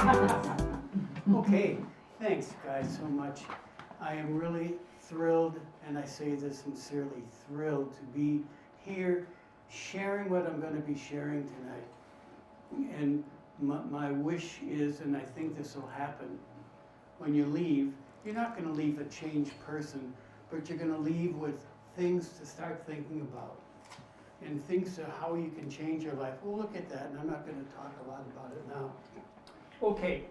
Okay, thanks guys so much. I am really thrilled, and I say this sincerely, thrilled to be here sharing what I'm going to be sharing tonight. And my wish is, and I think this will happen, when you leave, you're not going to leave a changed person, but you're going to leave with things to start thinking about and things of how you can change your life. We'll look at that, and I'm not going to talk a lot about it now. Okay.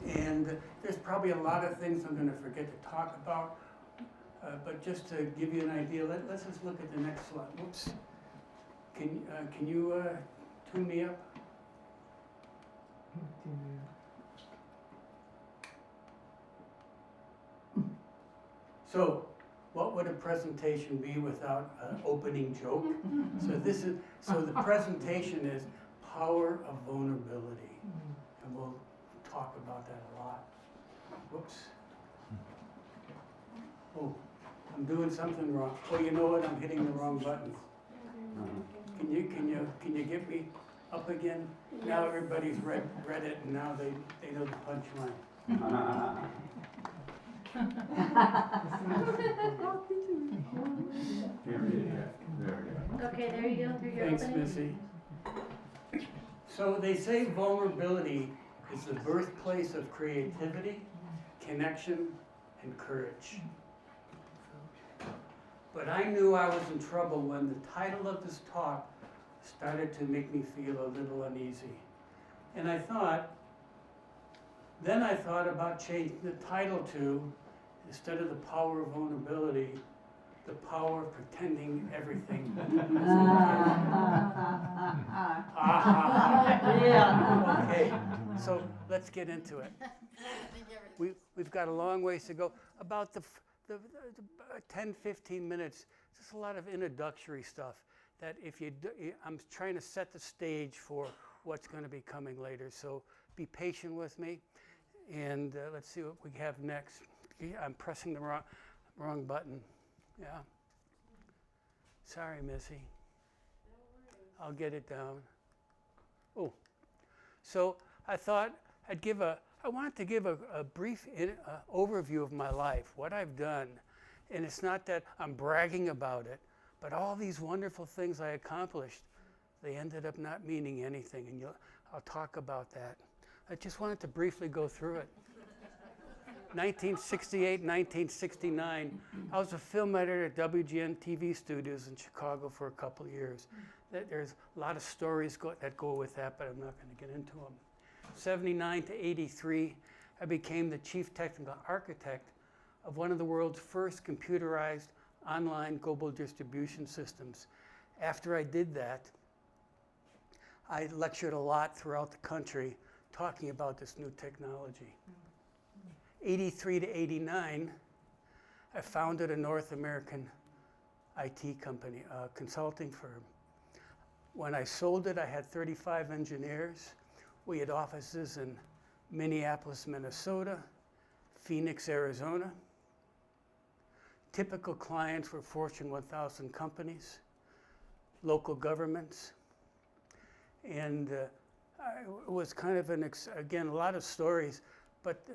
And there's probably a lot of things I'm going to forget to talk about, but just to give you an idea, let's just look at the next slide. Whoops. Can you tune me up? So, what would a presentation be without an opening joke? So the presentation is power of vulnerability, and we'll talk about that a lot. Whoops. Oh, I'm doing something wrong. Oh, you know what? I'm hitting the wrong button. Can you get me up again? Now everybody's read it, and now they know the punchline. Okay, there you go. Thanks, Missy. So they say vulnerability is the birthplace of creativity, connection, and courage. But I knew I was in trouble when the title of this talk started to make me feel a little uneasy. And then I thought about changing the title to, instead of the power of vulnerability, the power of pretending everything is okay. Yeah. Okay, so let's get into it. We've got a long ways to go. About the 10, 15 minutes, just a lot of introductory stuff that I'm trying to set the stage for what's going to be coming later. So be patient with me, and let's see what we have next. I'm pressing the wrong button. Yeah. Sorry, Missy. I'll get it down. Oh, so I thought I wanted to give a brief overview of my life, what I've done. And it's not that I'm bragging about it, but all these wonderful things I accomplished, they ended up not meaning anything. And I'll talk about that. I just wanted to briefly go through it. 1968, 1969, I was a film editor at WGN TV Studios in Chicago for a couple of years. There's a lot of stories that go with that, but I'm not going to get into them. 79 to 83, I became the chief technical architect of one of the world's first computerized online global distribution systems. After I did that, I lectured a lot throughout the country talking about this new technology. 83 to 89, I founded a North American IT company, a consulting firm. When I sold it, I had 35 engineers. We had offices in Minneapolis, Minnesota, Phoenix, Arizona. Typical clients were Fortune 1000 companies, local governments, and it was kind of again, a lot of stories, but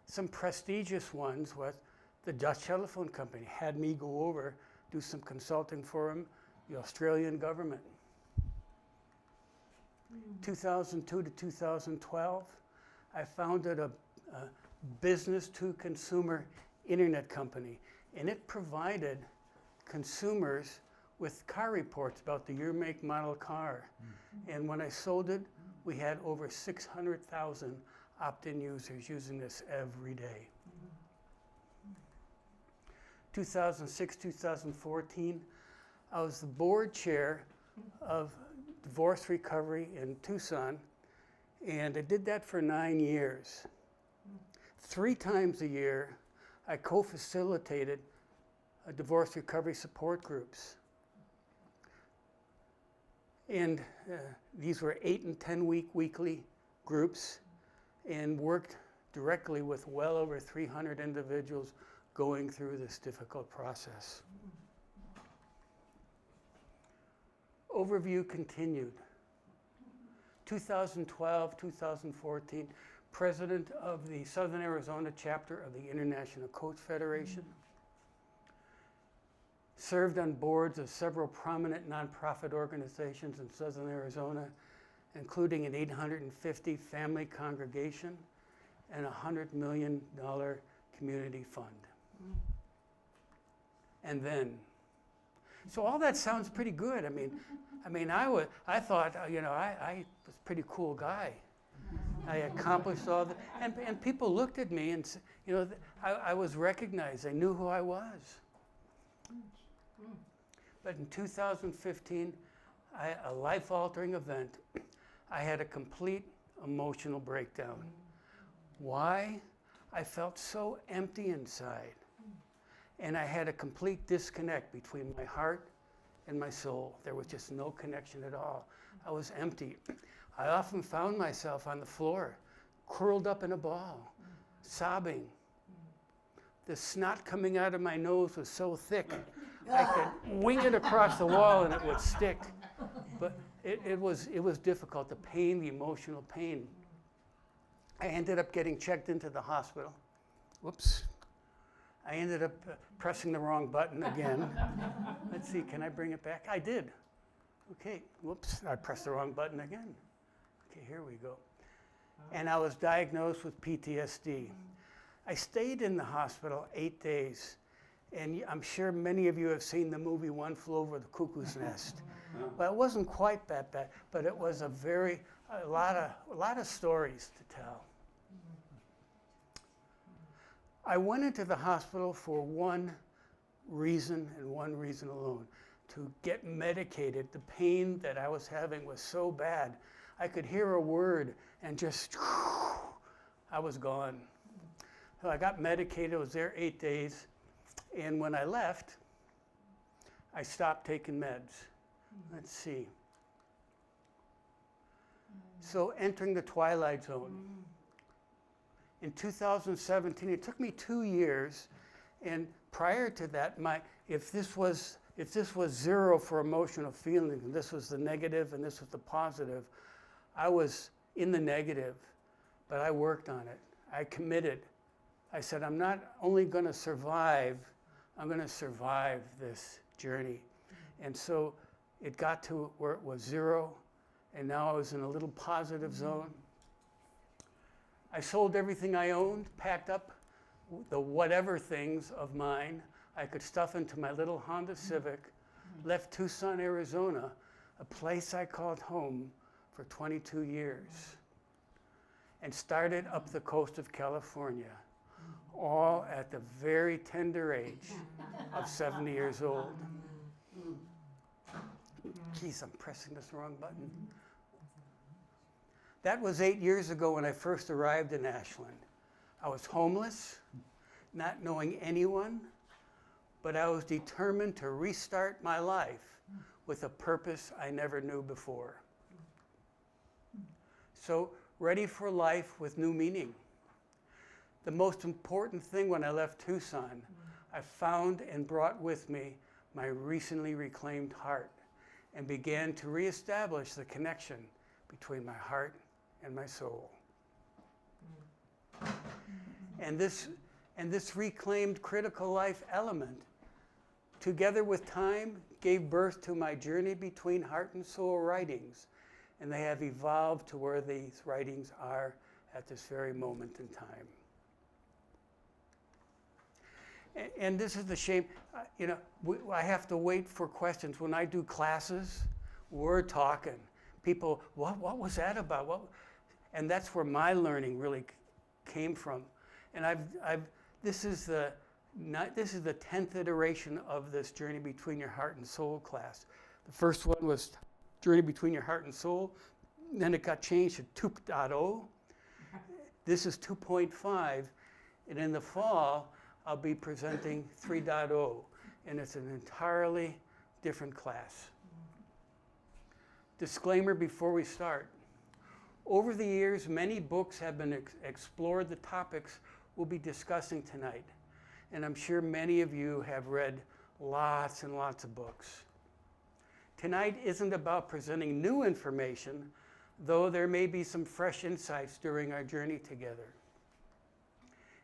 some prestigious ones was the Dutch Telephone Company had me go over, do some consulting for them, the Australian government. 2002 to 2012, I founded a business-to-consumer internet company, and it provided consumers with car reports about the year, make, model car. And when I sold it, we had over 600,000 opt-in users using this every day. 2006, 2014, I was the board chair of divorce recovery in Tucson, and I did that for 9 years. 3 times a year, I co-facilitated divorce recovery support groups. And these were 8 and 10 week weekly groups, and worked directly with well over 300 individuals going through this difficult process. Overview continued. 2012, 2014, president of the Southern Arizona chapter of the International Coach Federation. Served on boards of several prominent nonprofit organizations in Southern Arizona, including an 850 family congregation and a $100 million community fund. And then, so all that sounds pretty good. I thought, I was a pretty cool guy. I accomplished all the, and people looked at me and, I was recognized. They knew who I was. But in 2015, a life-altering event, I had a complete emotional breakdown. Why? I felt so empty inside. And I had a complete disconnect between my heart and my soul. There was just no connection at all. I was empty. I often found myself on the floor, curled up in a ball, sobbing. The snot coming out of my nose was so thick, I could wing it across the wall and it would stick. But it was difficult, the pain, the emotional pain. I ended up getting checked into the hospital. Whoops. I ended up pressing the wrong button again. Let's see, can I bring it back? I did. Okay, whoops, I pressed the wrong button again. Okay, here we go. And I was diagnosed with PTSD. I stayed in the hospital 8 days. And I'm sure many of you have seen the movie One Flew Over the Cuckoo's Nest. Well, it wasn't quite that bad, but it was a lot of stories to tell. I went into the hospital for one reason and one reason alone, to get medicated. The pain that I was having was so bad. I could hear a word and just, I was gone. So I got medicated, I was there 8 days. And when I left, I stopped taking meds. Let's see. So entering the twilight zone. In 2017, it took me 2 years, and prior to that, if this was 0 for emotional feelings, and this was the negative and this was the positive, I was in the negative, but I worked on it. I committed. I said, I'm not only going to survive, I'm going to survive this journey. And so it got to where it was 0, and now I was in a little positive zone. I sold everything I owned, packed up the whatever things of mine I could stuff into my little Honda Civic, left Tucson, Arizona, a place I called home, for 22 years, and started up the coast of California, all at the very tender age of 70 years old. Geez, I'm pressing this wrong button. That was 8 years ago when I first arrived in Ashland. I was homeless, not knowing anyone, but I was determined to restart my life with a purpose I never knew before. So, ready for life with new meaning. The most important thing when I left Tucson, I found and brought with me my recently reclaimed heart and began to reestablish the connection between my heart and my soul. And this reclaimed critical life element, together with time, gave birth to my Journey Between Heart and Soul writings, and they have evolved to where these writings are at this very moment in time. And this is the shame, I have to wait for questions. When I do classes, we're talking. People, what was that about? And that's where my learning really came from. And this is the 10th iteration of this Journey Between Your Heart and Soul class. The first one was Journey Between Your Heart and Soul. Then it got changed to 2.0. This is 2.5. And in the fall, I'll be presenting 3.0. And it's an entirely different class. Disclaimer before we start. Over the years, many books have been explored the topics we'll be discussing tonight. And I'm sure many of you have read lots and lots of books. Tonight isn't about presenting new information, though there may be some fresh insights during our journey together.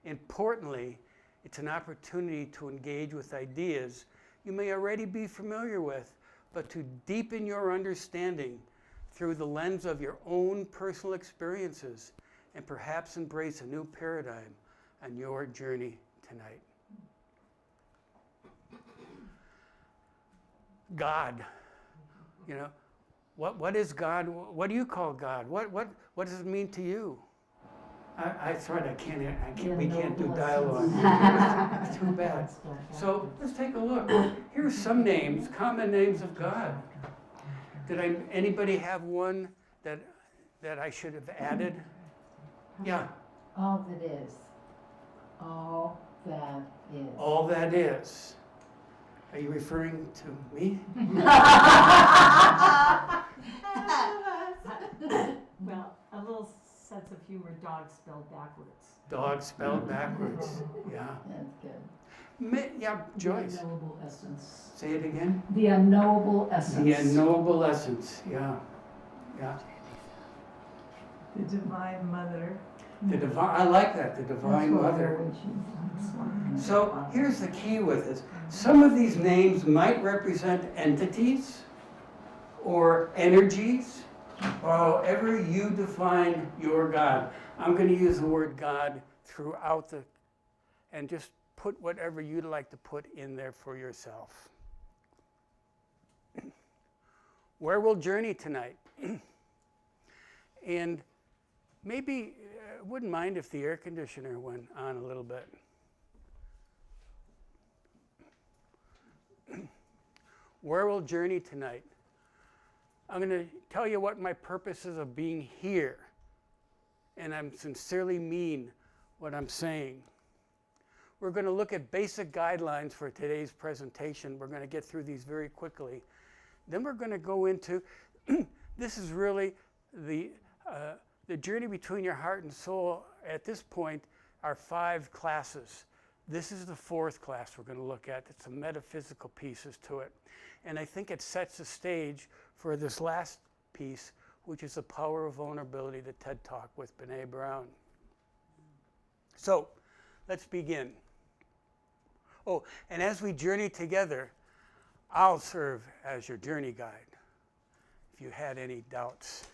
Importantly, it's an opportunity to engage with ideas you may already be familiar with, but to deepen your understanding through the lens of your own personal experiences and perhaps embrace a new paradigm on your journey tonight. God, you know, what is God? What do you call God? What does it mean to you? That's right, we can't do dialogue. It's too bad. So let's take a look. Here's some names, common names of God. Anybody have one that I should have added? Yeah. All that is. All that is. All that is. Are you referring to me? Well, a little sense of humor, dog spelled backwards. Dog spelled backwards, yeah. That's good. Yeah, Joyce. The unknowable essence. Say it again. The unknowable essence. The unknowable essence, yeah. The Divine Mother. I like that, the Divine Mother. Mother. So here's the key with this. Some of these names might represent entities or energies, or however you define your God. I'm going to use the word God throughout and just put whatever you'd like to put in there for yourself. Where we'll journey tonight. And maybe I wouldn't mind if the air conditioner went on a little bit. Where we'll journey tonight. I'm going to tell you what my purpose is of being here. And I sincerely mean what I'm saying. We're going to look at basic guidelines for today's presentation. We're going to get through these very quickly. Then we're going to go into, this is really the journey between your heart and soul. At this point are 5 classes. This is the 4th class we're going to look at. It's some metaphysical pieces to it. And I think it sets the stage for this last piece, which is the power of vulnerability, the TED Talk with Brené Brown. So, let's begin. Oh, and as we journey together, I'll serve as your journey guide, if you had any doubts.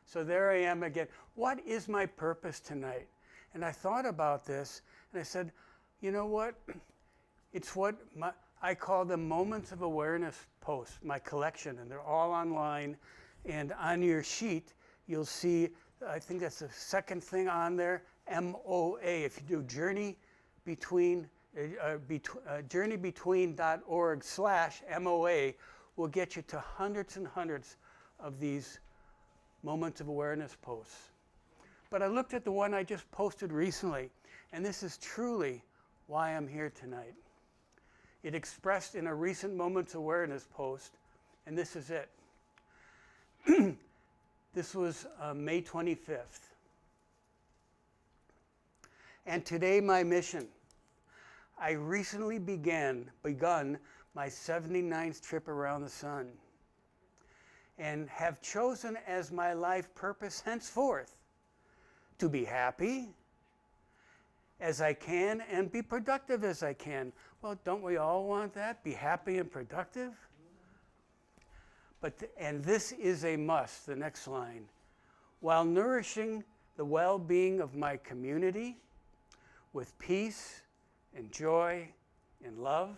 So there I am again. What is my purpose tonight? And I thought about this, and I said, you know what? It's what I call them moments of awareness posts, my collection, and they're all online. And on your sheet, you'll see, I think that's the second thing on there, MOA. If you do journeybetween.org/MOA will get you to hundreds and hundreds of these moments of awareness posts. But I looked at the one I just posted recently, and this is truly why I'm here tonight. It expressed in a recent Moments Awareness post, and this is it. This was May 25th. And today my mission. I recently begun my 79th trip around the sun and have chosen as my life purpose henceforth to be happy as I can and be productive as I can. Well, don't we all want that? Be happy and productive? And this is a must, the next line. While nourishing the well-being of my community with peace and joy and love,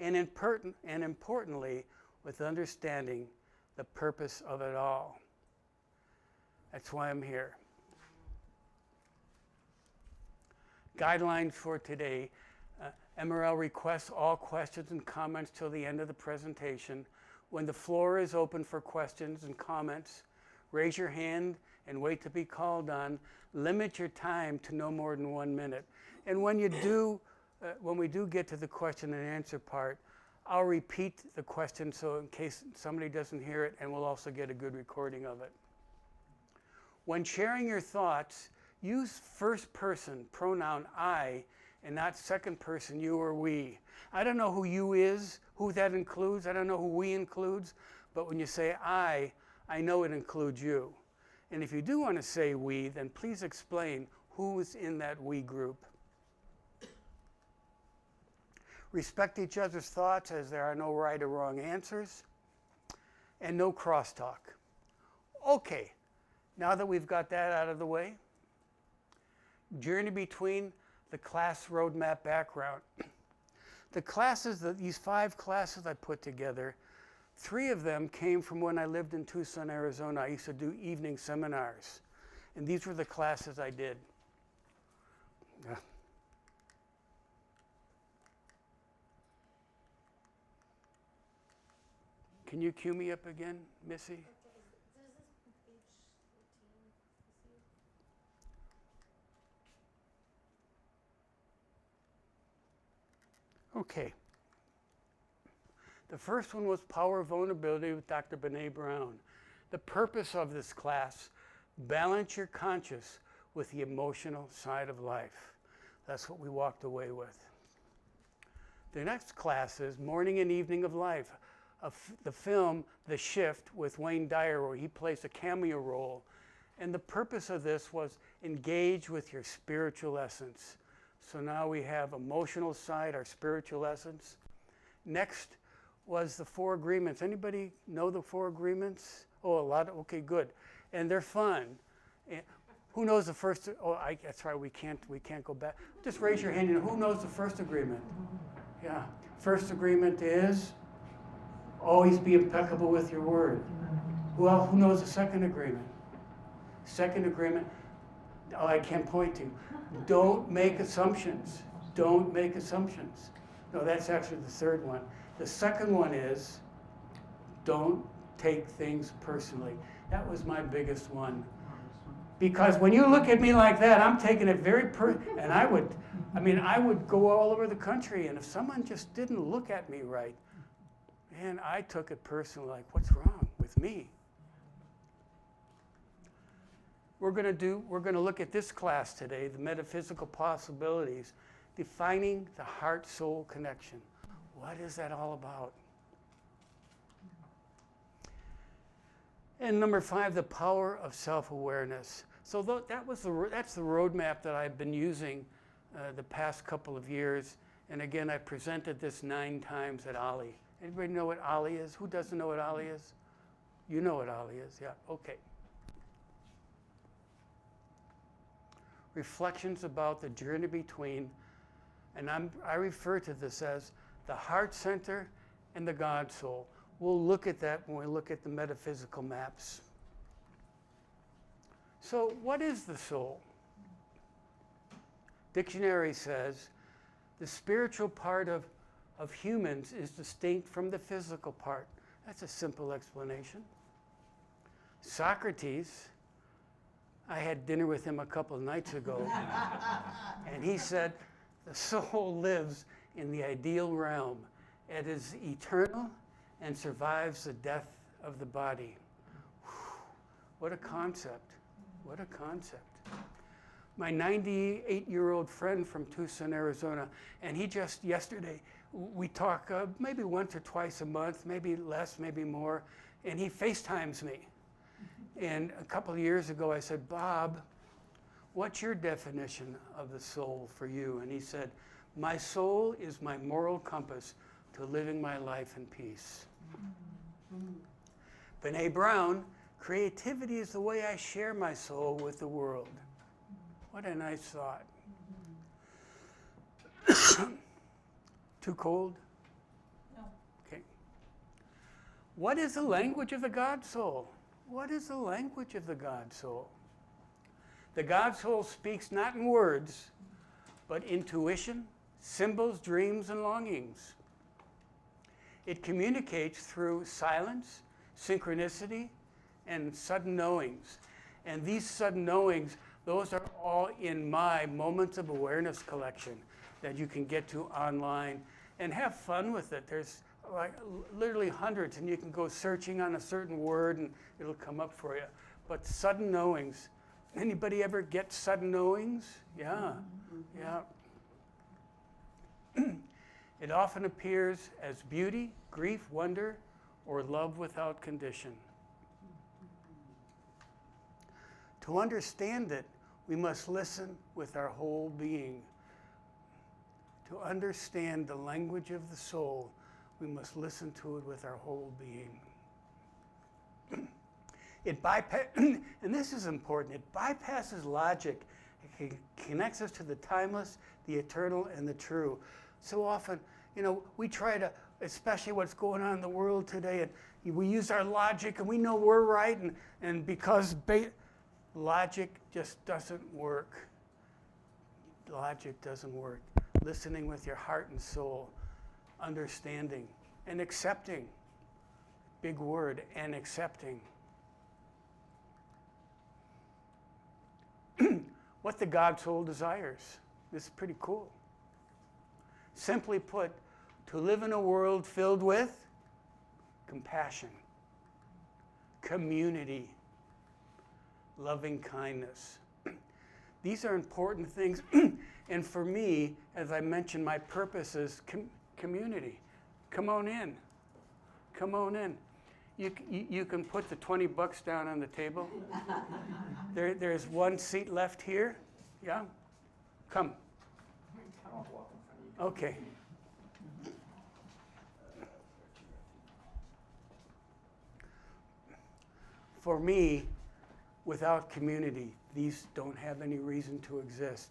and importantly, with understanding the purpose of it all. That's why I'm here. Guidelines for today. MRL requests all questions and comments till the end of the presentation. When the floor is open for questions and comments, raise your hand and wait to be called on. Limit your time to no more than 1 minute. And when we do get to the question and answer part, I'll repeat the question so in case somebody doesn't hear it, and we'll also get a good recording of it. When sharing your thoughts, use first person pronoun I and not second person you or we. I don't know who you is, who that includes. I don't know who we includes. But when you say I I know it includes you. And if you do want to say we, then please explain who is in that we group. Respect each other's thoughts as there are no right or wrong answers, and no crosstalk. Okay, now that we've got that out of the way, journey between the class roadmap background. The classes, these 5 classes I put together, 3 of them came from when I lived in Tucson, Arizona. I used to do evening seminars, and these were the classes I did. Can you cue me up again, Missy? Okay. The first one was Power of Vulnerability with Dr. Brené Brown. The purpose of this class, balance your conscious with the emotional side of life. That's what we walked away with. The next class is Morning and Evening of Life. The film The Shift with Wayne Dyer, where he plays a cameo role. And the purpose of this was engage with your spiritual essence. So now we have emotional side, our spiritual essence. Next was the 4 agreements. Anybody know the 4 agreements? Oh, a lot. Okay, good. And they're fun. And who knows the first? Oh, that's right. We can't go back. Just raise your hand. Who knows the first agreement? Yeah. First agreement is always be impeccable with your word. Well, who knows the second agreement? Second agreement. Oh, I can't point to. Don't make assumptions. Don't make assumptions. No, that's actually the third one. The second one is don't take things personally. That was my biggest one. Because when you look at me like that, I'm taking it very and I would go all over the country, and if someone just didn't look at me right, man, I took it personally, like, what's wrong with me? We're going to look at this class today, the metaphysical possibilities, defining the heart-soul connection. What is that all about? And number 5, the power of self-awareness. So that's the roadmap that I've been using the past couple of years. And again, I presented this 9 times at OLLI. Anybody know what OLLI is? Who doesn't know what OLLI is? You know what OLLI is, yeah, okay. Reflections about the journey between, and I refer to this as the heart center and the God soul. We'll look at that when we look at the metaphysical maps. So what is the soul? Dictionary says the spiritual part of humans is distinct from the physical part. That's a simple explanation. Socrates, I had dinner with him a couple of nights ago, and he said the soul lives in the ideal realm. It is eternal and survives the death of the body. Whew, what a concept. What a concept. My 98-year-old friend from Tucson, Arizona, and he just yesterday, we talk maybe once or twice a month, maybe less, maybe more, and he FaceTimes me. And a couple of years ago I said, Bob, what's your definition of the soul for you? And he said, my soul is my moral compass to living my life in peace. Brené Brown, creativity is the way I share my soul with the world. What a nice thought. Too cold? No. Okay. What is the language of the God soul? What is the language of the God soul? The God soul speaks not in words, but intuition, symbols, dreams, and longings. It communicates through silence, synchronicity, and sudden knowings. And these sudden knowings, those are all in my Moments of Awareness collection that you can get to online and have fun with it. There's like literally hundreds, and you can go searching on a certain word and it'll come up for you. But sudden knowings, anybody ever get sudden knowings? Yeah, yeah. It often appears as beauty, grief, wonder, or love without condition. To understand it, we must listen with our whole being. To understand the language of the soul, we must listen to it with our whole being. It and this is important, it bypasses logic. It connects us to the timeless, the eternal, and the true. So often, we try to, especially what's going on in the world today, and we use our logic and we know we're right, and because logic just doesn't work. Logic doesn't work. Listening with your heart and soul, understanding and accepting. Big word, and accepting. What the God soul desires. This is pretty cool. Simply put, to live in a world filled with compassion, community, loving kindness. These are important things. And for me, as I mentioned, my purpose is community. Come on in. Come on in. You can put the $20 down on the table. There's one seat left here. Yeah? Come. Okay. For me, without community, these don't have any reason to exist.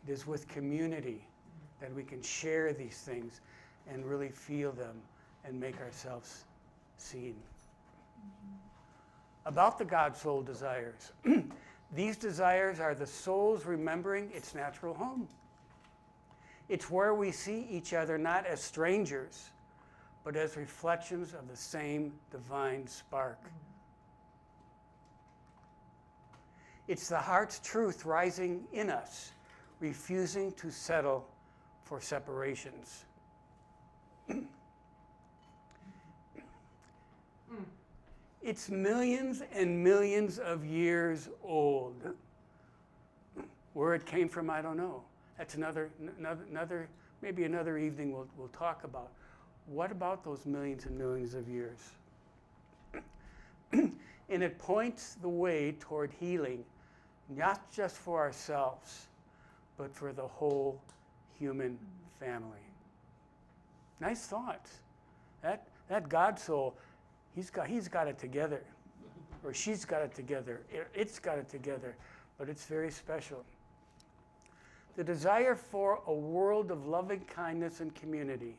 It is with community that we can share these things and really feel them and make ourselves seen. About the God soul desires. These desires are the soul's remembering its natural home. It's where we see each other not as strangers, but as reflections of the same divine spark. It's the heart's truth rising in us, refusing to settle for separations. It's millions and millions of years old. Where it came from, I don't know. That's maybe another evening we'll talk about. What about those millions and millions of years? And it points the way toward healing, not just for ourselves, but for the whole human family. Nice thoughts. That God soul, he's got it together, or she's got it together. It's got it together, but it's very special. The desire for a world of loving kindness and community.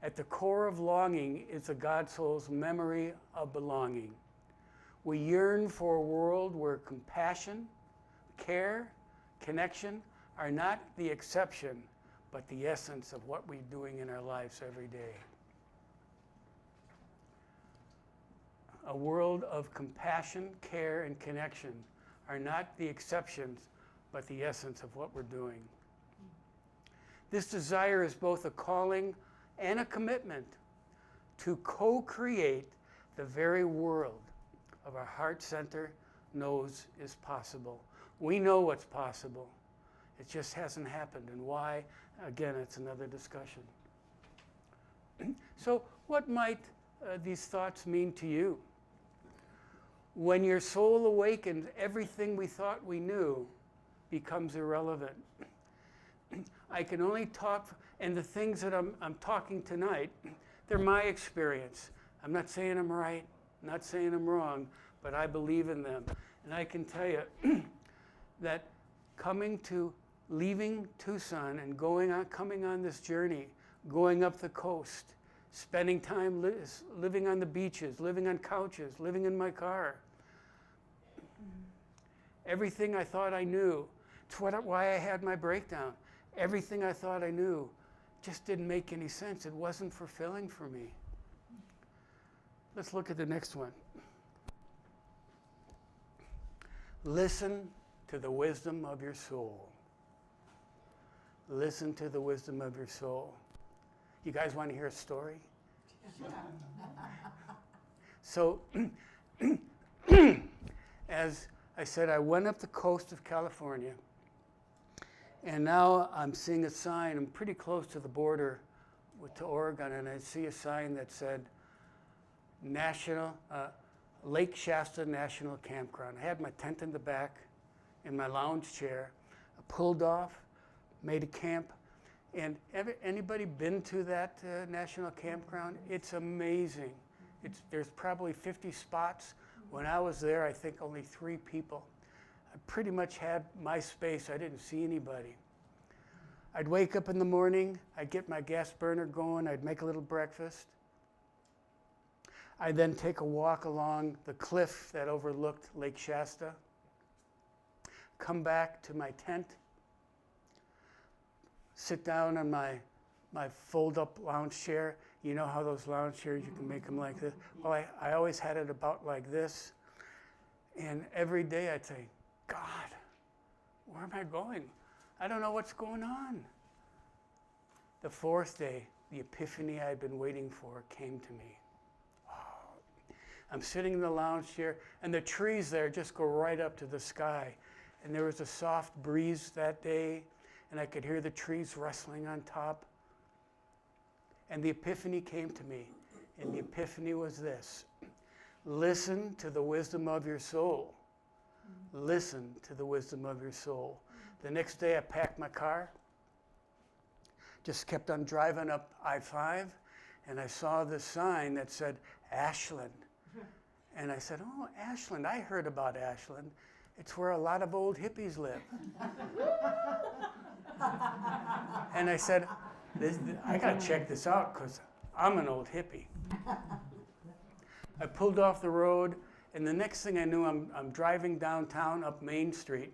At the core of longing is the God soul's memory of belonging. We yearn for a world where compassion, care, connection are not the exception, but the essence of what we're doing in our lives every day. A world of compassion, care, and connection are not the exceptions, but the essence of what we're doing. This desire is both a calling and a commitment to co-create the very world of our heart center knows is possible. We know what's possible. It just hasn't happened. And why? Again, it's another discussion. So what might these thoughts mean to you? When your soul awakens, everything we thought we knew becomes irrelevant. I can only talk, and the things that I'm talking tonight, they're my experience. I'm not saying I'm right, not saying I'm wrong, but I believe in them. And I can tell you that leaving Tucson and coming on this journey, going up the coast, spending time living on the beaches, living on couches, living in my car. Everything I thought I knew. It's why I had my breakdown. Everything I thought I knew just didn't make any sense. It wasn't fulfilling for me. Let's look at the next one. Listen to the wisdom of your soul. Listen to the wisdom of your soul. You guys want to hear a story? So, as I said, I went up the coast of California, and now I'm seeing a sign. I'm pretty close to the border to Oregon, and I see a sign that said National Lake Shasta National Campground. I had my tent in the back in my lounge chair. I pulled off, made a camp. And anybody been to that national campground? It's amazing. There's probably 50 spots. When I was there, I think only 3 people. I pretty much had my space. I didn't see anybody. I'd wake up in the morning. I'd get my gas burner going. I'd make a little breakfast. I'd then take a walk along the cliff that overlooked Lake Shasta. Come back to my tent. Sit down on my fold-up lounge chair. You know how those lounge chairs, you can make them like this? Well, I always had it about like this. And every day I'd say, God, where am I going? I don't know what's going on. The 4th day, the epiphany I'd been waiting for came to me. Oh. I'm sitting in the lounge chair, and the trees there just go right up to the sky. And there was a soft breeze that day, and I could hear the trees rustling on top. And the epiphany came to me. And the epiphany was this: listen to the wisdom of your soul. Listen to the wisdom of your soul. The next day I packed my car, just kept on driving up I-5, and I saw this sign that said Ashland. And I said, oh, Ashland, I heard about Ashland. It's where a lot of old hippies live. And I said, I gotta check this out because I'm an old hippie. I pulled off the road, and the next thing I knew, I'm driving downtown up Main Street,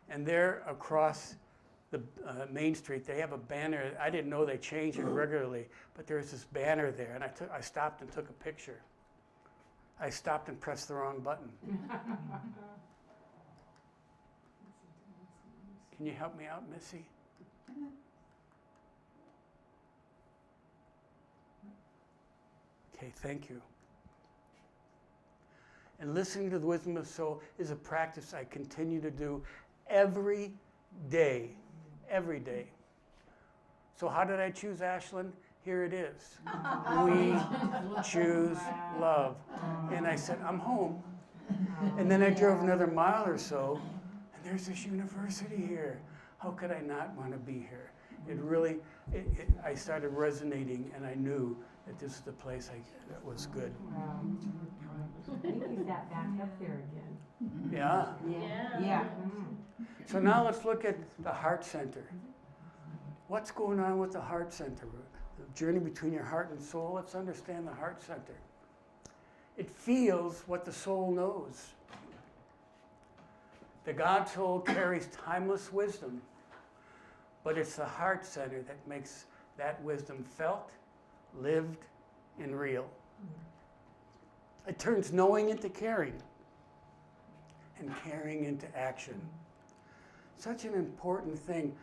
and there across the Main Street, they have a banner. I didn't know they changed it regularly, but there's this banner there, and I stopped and took a picture. I stopped and pressed the wrong button. Can you help me out, Missy? Okay, thank you. And listening to the wisdom of the soul is a practice I continue to do every day. Every day. So how did I choose Ashland? Here it is. We choose love. And I said, I'm home. And then I drove another mile or so, and there's this university here. How could I not want to be here? It really, I started resonating, and I knew that this is the place that was good. Wow. I think he's that back up there again. Yeah. Yeah. So now let's look at the heart center. What's going on with the heart center? The journey between your heart and soul. Let's understand the heart center. It feels what the soul knows. The God soul carries timeless wisdom, but it's the heart center that makes that wisdom felt, lived, and real. It turns knowing into caring, and caring into action. Such an important thing.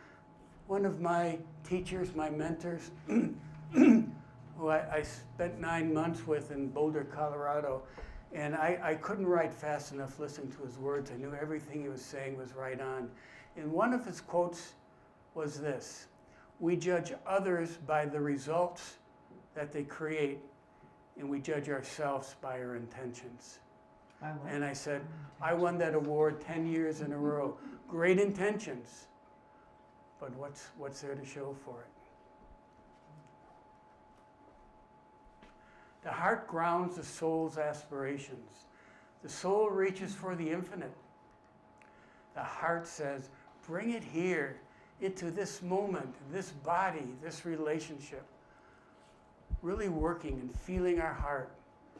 One of my teachers, my mentors, who I spent 9 months with in Boulder, Colorado, and I couldn't write fast enough listening to his words. I knew everything he was saying was right on. And one of his quotes was this: we judge others by the results that they create, and we judge ourselves by our intentions. And I said, I won that award 10 years in a row. Great intentions, but what's there to show for it? The heart grounds the soul's aspirations. The soul reaches for the infinite. The heart says, bring it here, into this moment, this body, this relationship. Really working and feeling our heart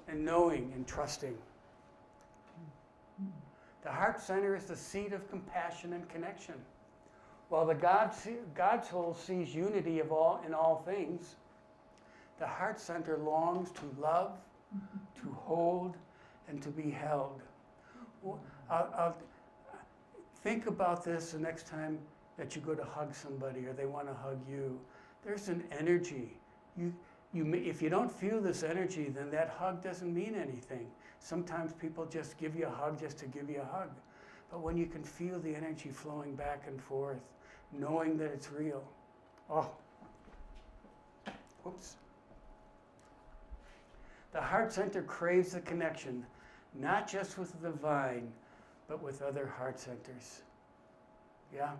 and knowing and trusting. The heart center is the seat of compassion and connection. While the God soul sees unity of in all things, the heart center longs to love, to hold, and to be held. I'll think about this the next time that you go to hug somebody or they want to hug you. There's an energy. If you don't feel this energy, then that hug doesn't mean anything. Sometimes people just give you a hug just to give you a hug. But when you can feel the energy flowing back and forth, knowing that it's real. Oh, whoops. The heart center craves the connection, not just with the divine, but with other heart centers. Yeah?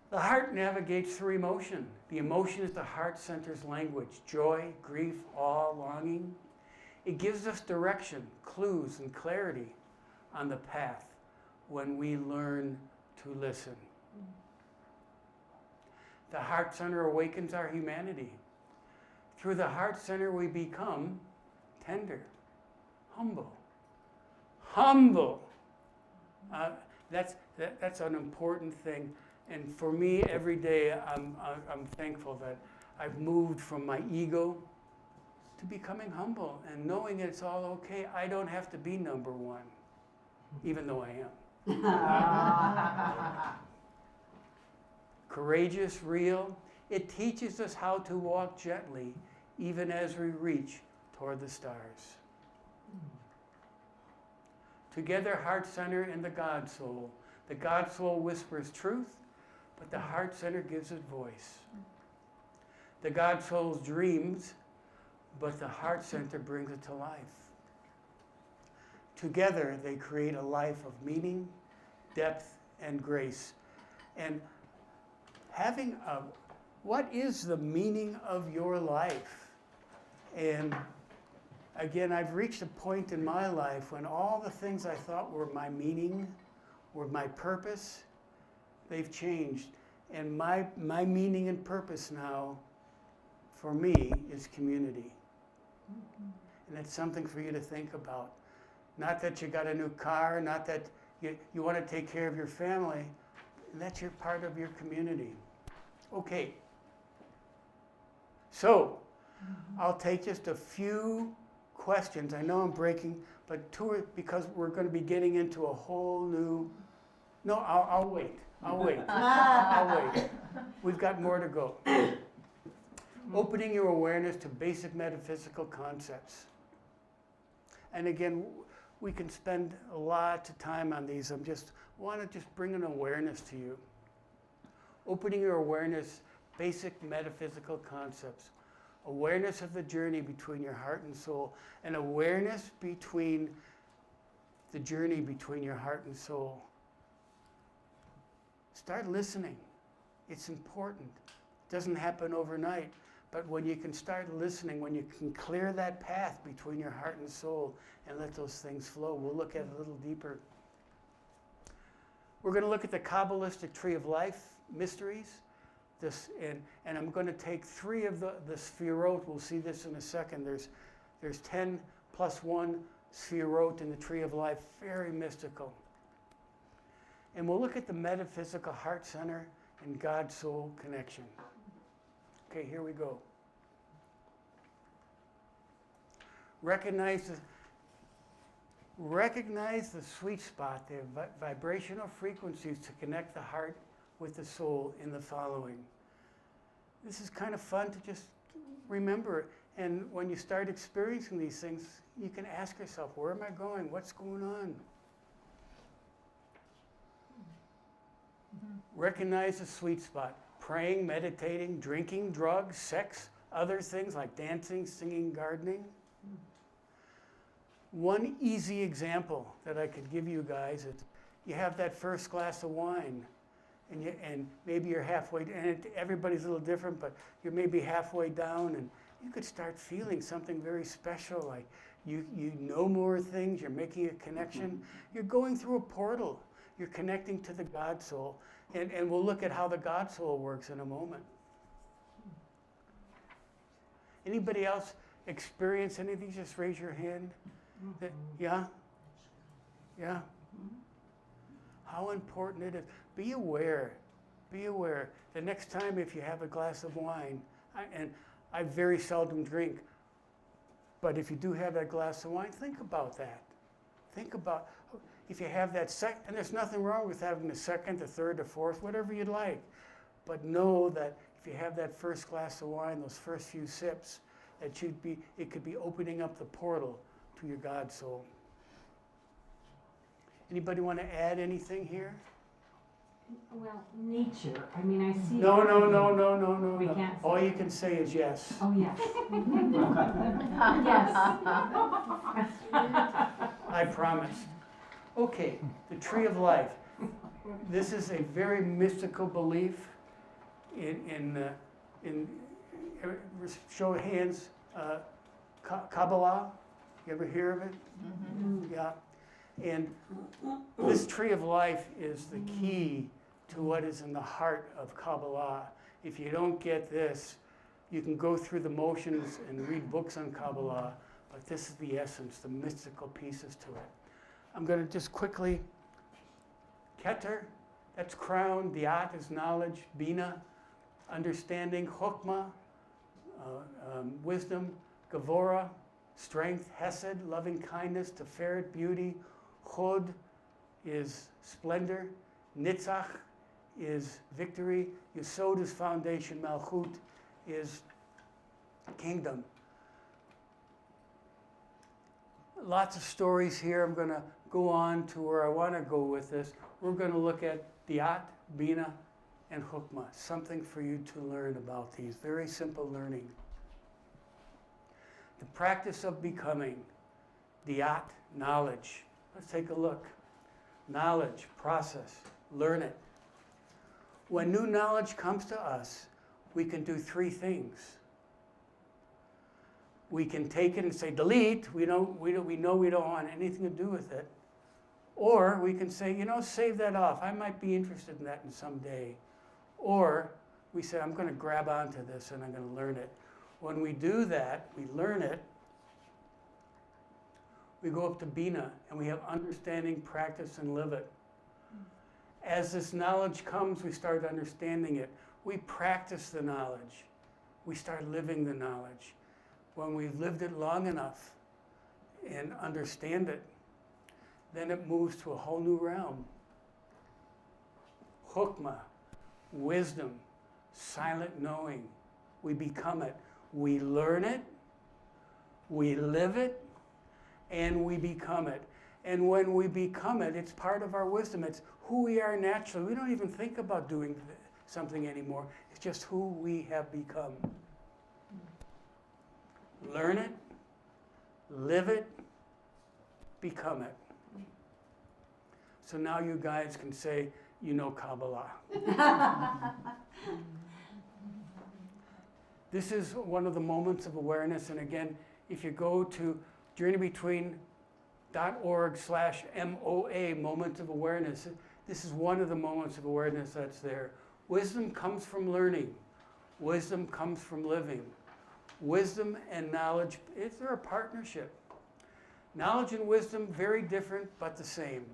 The heart navigates through emotion. The emotion is the heart center's language. Joy, grief, awe, longing. It gives us direction, clues, and clarity on the path when we learn to listen. The heart center awakens our humanity. Through the heart center we become tender, humble. Humble! That's an important thing. And for me, every day, I'm thankful that I've moved from my ego to becoming humble and knowing it's all okay. I don't have to be number one, even though I am. Courageous, real. It teaches us how to walk gently, even as we reach toward the stars. Together, heart center and the God soul. The God soul whispers truth, but the heart center gives it voice. The God soul dreams, but the heart center brings it to life. Together, they create a life of meaning, depth, and grace. And what is the meaning of your life? And again, I've reached a point in my life when all the things I thought were my meaning, were my purpose, they've changed. And my meaning and purpose now, for me, is community. And it's something for you to think about. Not that you got a new car, not that you want to take care of your family. That's your part of your community. Okay. So, I'll take just a few questions. I know I'm breaking, but because we're going to be getting into a whole new... No, I'll wait. I'll wait. I'll wait. We've got more to go. Opening your awareness to basic metaphysical concepts. And again, we can spend a lot of time on these. Want to just bring an awareness to you. Opening your awareness, basic metaphysical concepts. Awareness of the journey between your heart and soul. And awareness between the journey between your heart and soul. Start listening. It's important. It doesn't happen overnight. But when you can start listening, when you can clear that path between your heart and soul and let those things flow, we'll look at it a little deeper. We're going to look at the Kabbalistic Tree of Life mysteries. And I'm going to take 3 of the Sphirot. We'll see this in a second. There's 10 plus 1 Sphirot in the Tree of Life. Very mystical. And we'll look at the metaphysical heart center and God-soul connection. Okay, here we go. Recognize the sweet spot, the vibrational frequencies to connect the heart with the soul in the following. This is kind of fun to just remember. And when you start experiencing these things, you can ask yourself, where am I going? What's going on? Recognize the sweet spot. Praying, meditating, drinking, drugs, sex, other things like dancing, singing, gardening. One easy example that I could give you guys is you have that first glass of wine and maybe you're halfway, and everybody's a little different, but you're maybe halfway down and you could start feeling something very special, like you know more things, you're making a connection, you're going through a portal, you're connecting to the God soul. And we'll look at how the God soul works in a moment. Anybody else experience any of these? Just raise your hand. Yeah? Yeah? How important it is. Be aware. Be aware. The next time if you have a glass of wine, and I very seldom drink, but if you do have that glass of wine, think about that. Think about... If you have that and there's nothing wrong with having the second, the third, the fourth, whatever you'd like. But know that if you have that first glass of wine, those first few sips, it could be opening up the portal to your God soul. Anybody want to add anything here? Well, nature, I mean, I see. No, no, everything. no, no, no, no, We no. can't All you can say is yes. Oh, yes. I promise. Okay, the tree of life. This is a very mystical belief in show of hands, Kabbalah. You ever hear of it? Mhm. Yeah. And this tree of life is the key to what is in the heart of Kabbalah. If you don't get this, you can go through the motions and read books on Kabbalah, but this is the essence, the mystical pieces to it. I'm going to just quickly, Keter, that's crown, Diat is knowledge, Bina, understanding, Chokmah, wisdom, Gavora, strength, Hesed, loving kindness, Tiferet, beauty, Chod is splendor, Nitzach is victory, Yesod is foundation, Malchut is kingdom. Lots of stories here. I'm going to go on to where I want to go with this. We're going to look at Diat, Bina, and Chokmah. Something for you to learn about these. Very simple learning. The practice of becoming. Diat, knowledge. Let's take a look. Knowledge, process, learn it. When new knowledge comes to us, we can do three things. We can take it and say, delete. We know we don't want anything to do with it. Or we can say, save that off. I might be interested in that in some day. Or we say, I'm going to grab onto this and I'm going to learn it. When we do that, we learn it. We go up to Bina and we have understanding, practice, and live it. As this knowledge comes, we start understanding it. We practice the knowledge. We start living the knowledge. When we've lived it long enough and understand it, then it moves to a whole new realm. Chokmah, wisdom, silent knowing. We become it. We learn it, we live it, and we become it. And when we become it, it's part of our wisdom. It's who we are naturally. We don't even think about doing something anymore. It's just who we have become. Learn it, live it, become it. So now you guys can say, you know Kabbalah. This is one of the moments of awareness. And again, if you go to journeybetween.org/MOA, moments of awareness, this is one of the moments of awareness that's there. Wisdom comes from learning. Wisdom comes from living. Wisdom and knowledge, they're a partnership. Knowledge and wisdom, very different, but the same.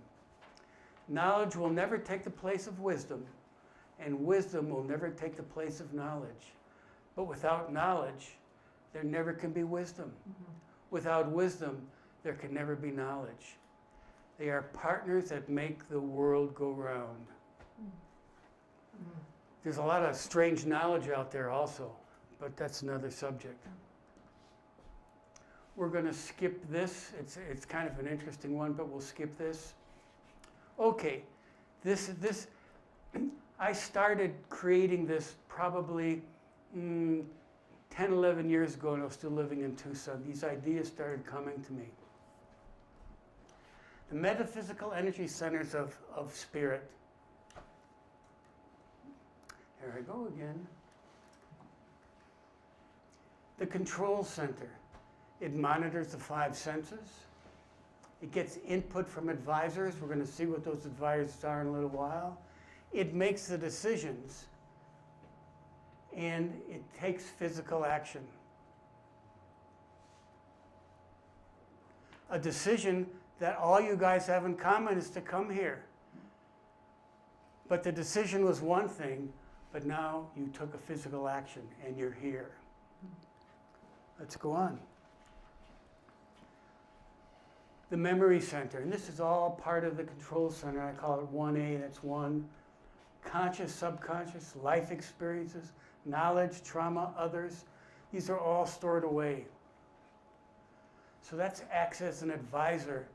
Knowledge will never take the place of wisdom, and wisdom will never take the place of knowledge. But without knowledge, there never can be wisdom. Without wisdom, there can never be knowledge. They are partners that make the world go round. There's a lot of strange knowledge out there also, but that's another subject. We're going to skip this. It's kind of an interesting one, but we'll skip this. Okay, this I started creating this probably 10, 11 years ago, and I was still living in Tucson. These ideas started coming to me. The metaphysical energy centers of spirit. There I go again. The control center. It monitors the 5 senses. It gets input from advisors. We're going to see what those advisors are in a little while. It makes the decisions. And it takes physical action. A decision that all you guys have in common is to come here. But the decision was one thing, but now you took a physical action and you're here. Let's go on. The memory center, and this is all part of the control center. I call it 1A, that's 1. Conscious, subconscious, life experiences, knowledge, trauma, others. These are all stored away. So that's acts as an advisor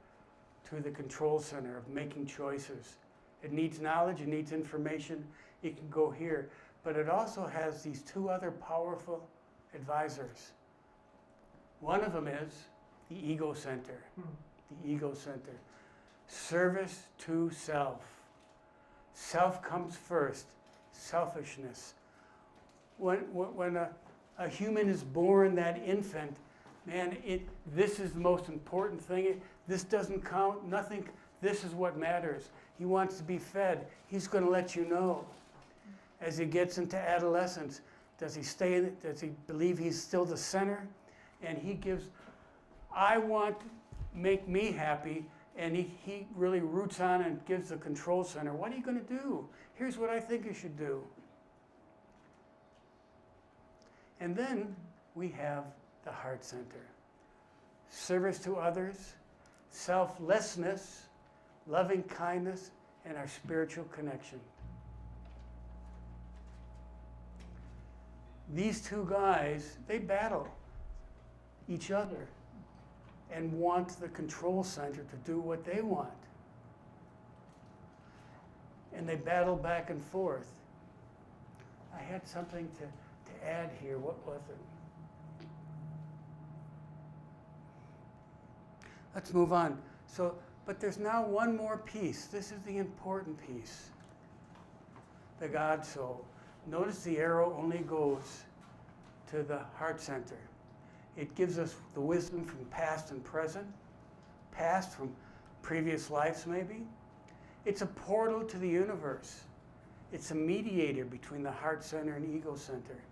to the control center of making choices, It needs knowledge, it needs information, it can go here. But it also has these two other powerful advisors. One of them is the ego center. The ego center. Service to self. Self comes first. Selfishness. When a human is born, that infant, man, this is the most important thing. This doesn't count, nothing. This is what matters. He wants to be fed. He's going to let you know. As he gets into adolescence, does he believe he's still the center? And he gives, I want to make me happy, and he really roots on and gives the control center. What are you going to do? Here's what I think you should do. And then we have the heart center. Service to others, selflessness, loving kindness, and our spiritual connection. These two guys, they battle each other and want the control center to do what they want. And they battle back and forth. I had something to add here. What was it? Let's move on. But there's now one more piece. This is the important piece. The God soul. Notice the arrow only goes to the heart center. It gives us the wisdom from past and present, past from previous lives maybe. It's a portal to the universe. It's a mediator between the heart center and ego center.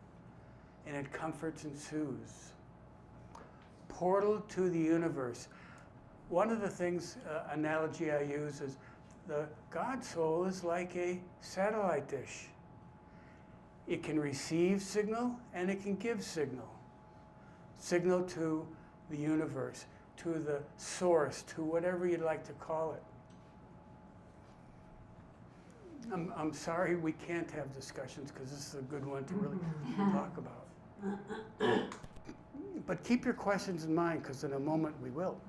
And it comforts and soothes. Portal to the universe. One of the things, analogy I use is the God soul is like a satellite dish. It can receive signal and it can give signal. Signal to the universe, to the source, to whatever you'd like to call it. I'm sorry we can't have discussions because this is a good one to really talk about. But keep your questions in mind because in a moment we will.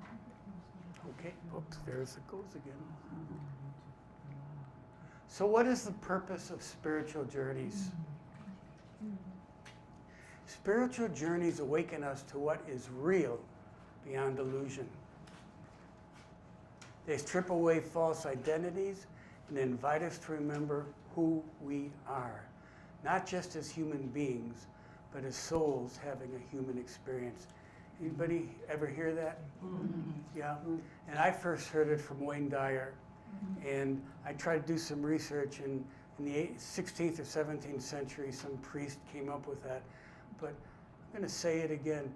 Okay, oops, there it goes again. So what is the purpose of spiritual journeys? Spiritual journeys awaken us to what is real beyond illusion. They strip away false identities and invite us to remember who we are, not just as human beings, but as souls having a human experience. Anybody ever hear that? Yeah. And I first heard it from Wayne Dyer, and I tried to do some research, and in the 16th or 17th century, some priest came up with that. But I'm going to say it again.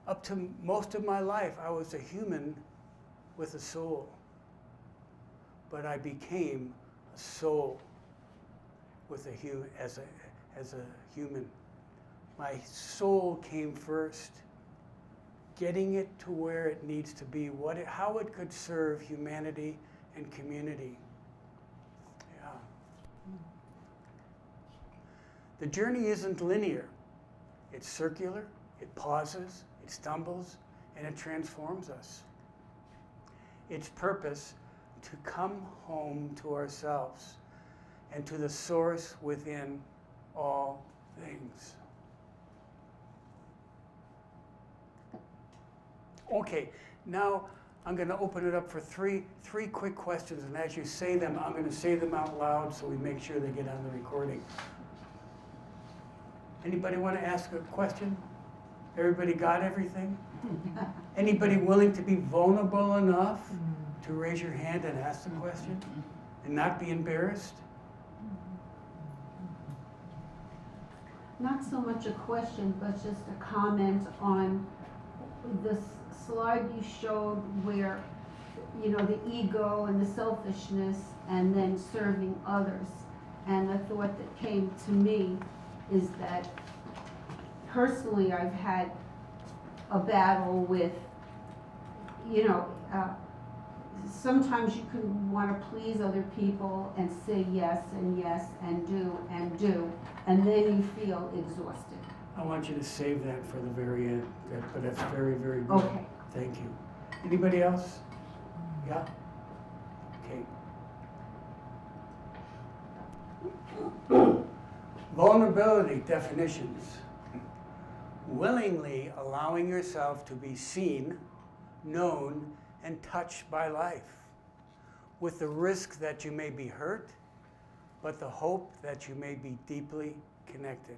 Up to most of my life, I was a human with a soul. But I became a soul with a human, as a human. My soul came first, getting it to where it needs to be, how it could serve humanity and community. Yeah. The journey isn't linear. It's circular, it pauses, it stumbles, and it transforms us. Its purpose to come home to ourselves and to the source within all things. Okay, now I'm going to open it up for three quick questions, and as you say them, I'm going to say them out loud so we make sure they get on the recording. Anybody want to ask a question? Everybody got everything? Anybody willing to be vulnerable enough to raise your hand and ask the question and not be embarrassed? Not so much a question, but just a comment on this slide you showed where, you know, the ego and the selfishness and then serving others. And the thought that came to me is that personally I've had a battle with, you know, sometimes you can want to please other people and say yes and yes and do, and then you feel exhausted. I want you to save that for the very end, but that's very, very good. Okay. Thank you. Anybody else? Yeah? Okay. Vulnerability definitions. Willingly allowing yourself to be seen, known, and touched by life, with the risk that you may be hurt, but the hope that you may be deeply connected.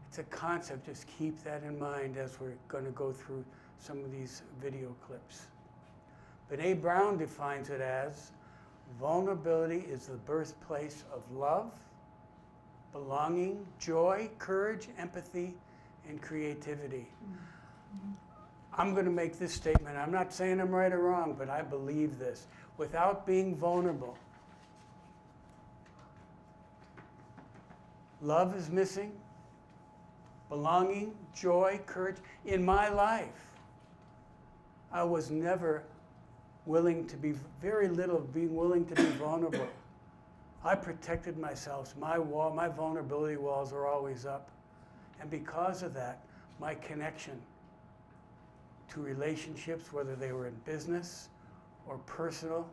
It's a concept, just keep that in mind as we're going to go through some of these video clips. Brené Brown defines it as, vulnerability is the birthplace of love, belonging, joy, courage, empathy, and creativity. I'm going to make this statement. I'm not saying I'm right or wrong, but I believe this. Without being vulnerable, love is missing, belonging, joy, courage. In my life, I was never willing to be, very little of being willing to be vulnerable. I protected myself. My vulnerability walls are always up. And because of that, my connection to relationships, whether they were in business or personal,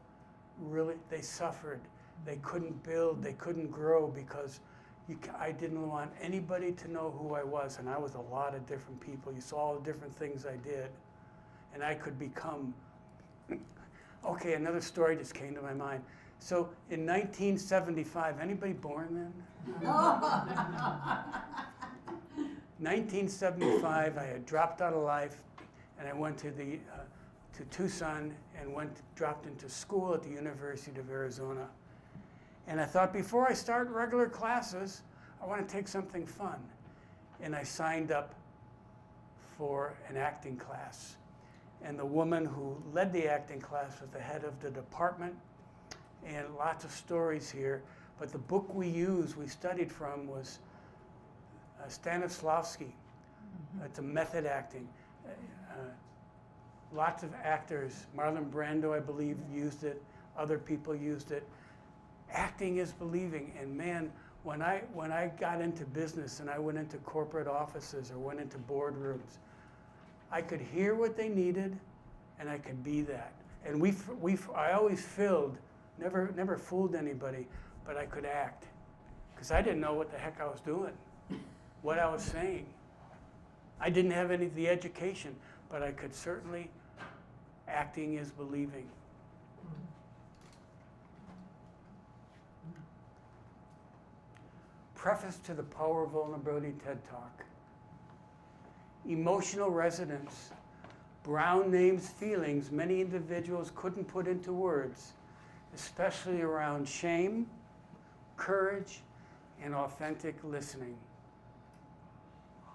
really, they suffered. They couldn't build, they couldn't grow because I didn't want anybody to know who I was, and I was a lot of different people. You saw all the different things I did, and I could become. Okay, another story just came to my mind. So in 1975, anybody born then? 1975, I had dropped out of life, and I went to Tucson and dropped into school at the University of Arizona. And I thought, before I start regular classes, I want to take something fun. And I signed up for an acting class. And the woman who led the acting class was the head of the department, and lots of stories here. But the book we studied from was Stanislavski. It's a method acting. Lots of actors, Marlon Brando, I believe, used it. Other people used it. Acting is believing, and man, when I got into business and I went into corporate offices or went into boardrooms, I could hear what they needed, and I could be that. And I always filled, never fooled anybody, but I could act, because I didn't know what the heck I was doing, what I was saying. I didn't have any of the education, but I could certainly. Acting is believing. Preface to the Power of Vulnerability TED Talk. Emotional resonance. Brown names feelings many individuals couldn't put into words, especially around shame, courage, and authentic listening.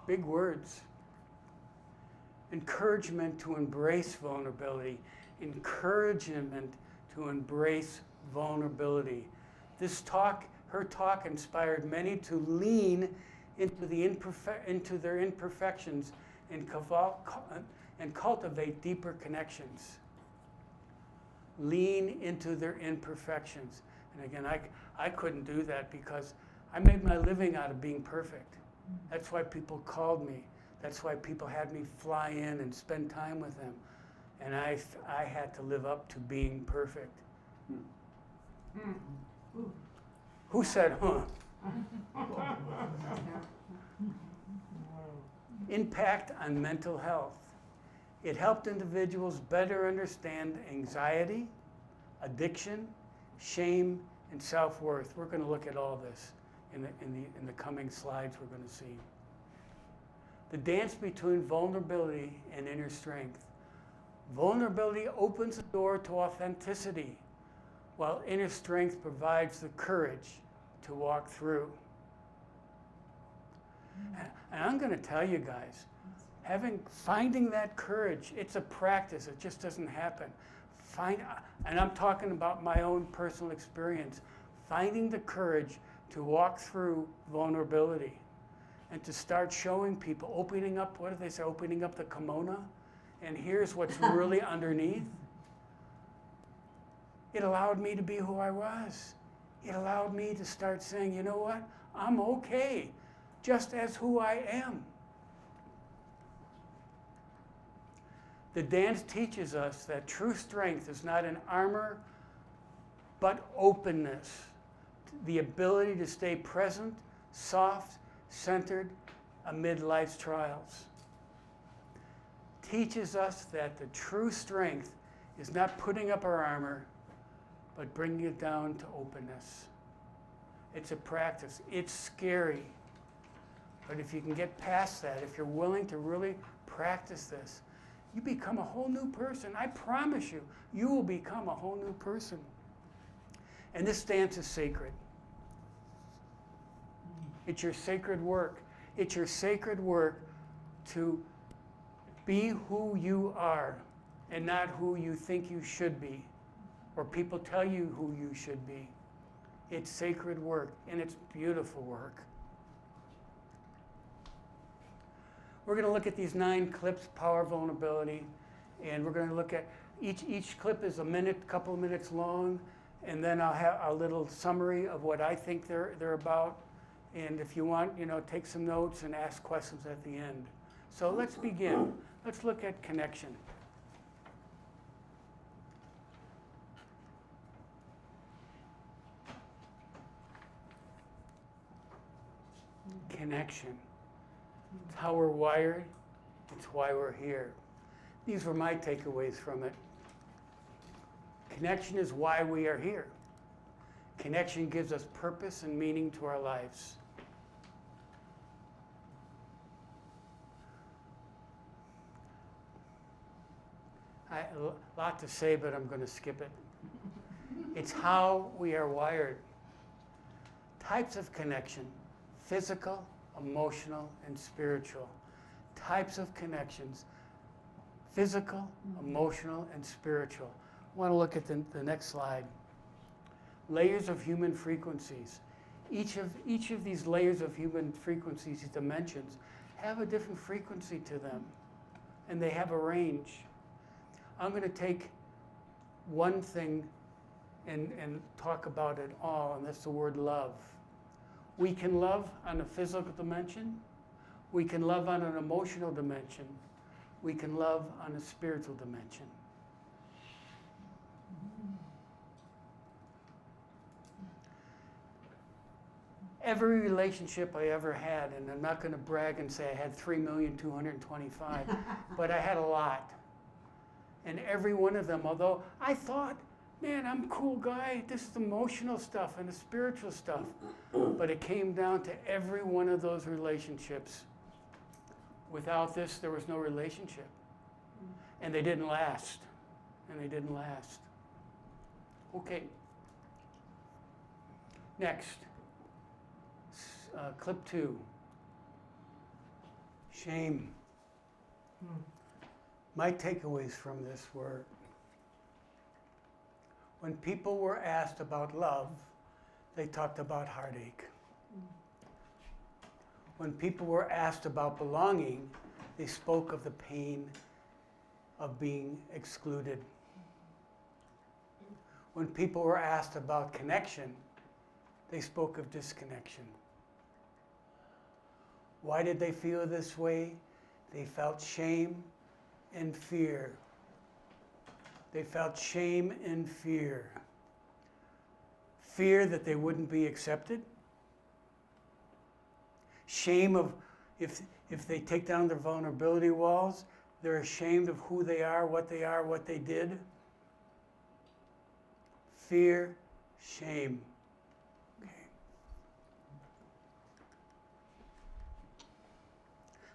Big words. Encouragement to embrace vulnerability. Encouragement to embrace vulnerability. Her talk inspired many to lean into their imperfections and cultivate deeper connections. Lean into their imperfections. And again, I couldn't do that because I made my living out of being perfect. That's why people called me. That's why people had me fly in and spend time with them. And I had to live up to being perfect. Who said, huh? Impact on mental health. It helped individuals better understand anxiety, addiction, shame, and self-worth. We're going to look at all this in the coming slides we're going to see. The dance between vulnerability and inner strength. Vulnerability opens the door to authenticity, while inner strength provides the courage to walk through. And I'm going to tell you guys, finding that courage, it's a practice. It just doesn't happen. And I'm talking about my own personal experience. Finding the courage to walk through vulnerability and to start showing people, opening up, what do they say, opening up the kimono, and here's what's really underneath. It allowed me to be who I was. It allowed me to start saying, you know what, I'm okay, just as who I am. The dance teaches us that true strength is not an armor, but openness. the ability to stay present, soft, centered amid life's trials. Teaches us that the true strength is not putting up our armor, but bringing it down to openness. It's a practice. It's scary. But if you can get past that, if you're willing to really practice this, you become a whole new person. I promise you, you will become a whole new person. And this dance is sacred. It's your sacred work. It's your sacred work to be who you are and not who you think you should be, or people tell you who you should be. It's sacred work, and it's beautiful work. We're going to look at these 9 clips, power, vulnerability, and we're going to look at each clip is a minute, couple of minutes long, and then I'll have a little summary of what I think they're about. And if you want, take some notes and ask questions at the end. So let's begin. Let's look at connection. Connection. It's how we're wired. It's why we're here. These were my takeaways from it. Connection is why we are here. Connection gives us purpose and meaning to our lives. A lot to say, but I'm going to skip it. It's how we are wired. Types of connection: physical, emotional, and spiritual. Types of connections: physical, emotional, and spiritual. I want to look at the next slide. Layers of human frequencies. Each of these layers of human frequencies, these dimensions, have a different frequency to them, and they have a range. I'm going to take one thing and talk about it all, and that's the word love. We can love on a physical dimension. We can love on an emotional dimension. We can love on a spiritual dimension. Every relationship I ever had, and I'm not going to brag and say I had 3,225,000, but I had a lot. And every one of them, although I thought, man, I'm a cool guy, this is emotional stuff and the spiritual stuff. But it came down to every one of those relationships. Without this, there was no relationship. And they didn't last. And they didn't last. Okay. Next. Clip 2. Shame. My takeaways from this were, when people were asked about love, they talked about heartache. When people were asked about belonging, they spoke of the pain of being excluded. When people were asked about connection, they spoke of disconnection. Why did they feel this way? They felt shame and fear. They felt shame and fear. Fear that they wouldn't be accepted. Shame of if they take down their vulnerability walls, they're ashamed of who they are, what they did. Fear, shame. Okay.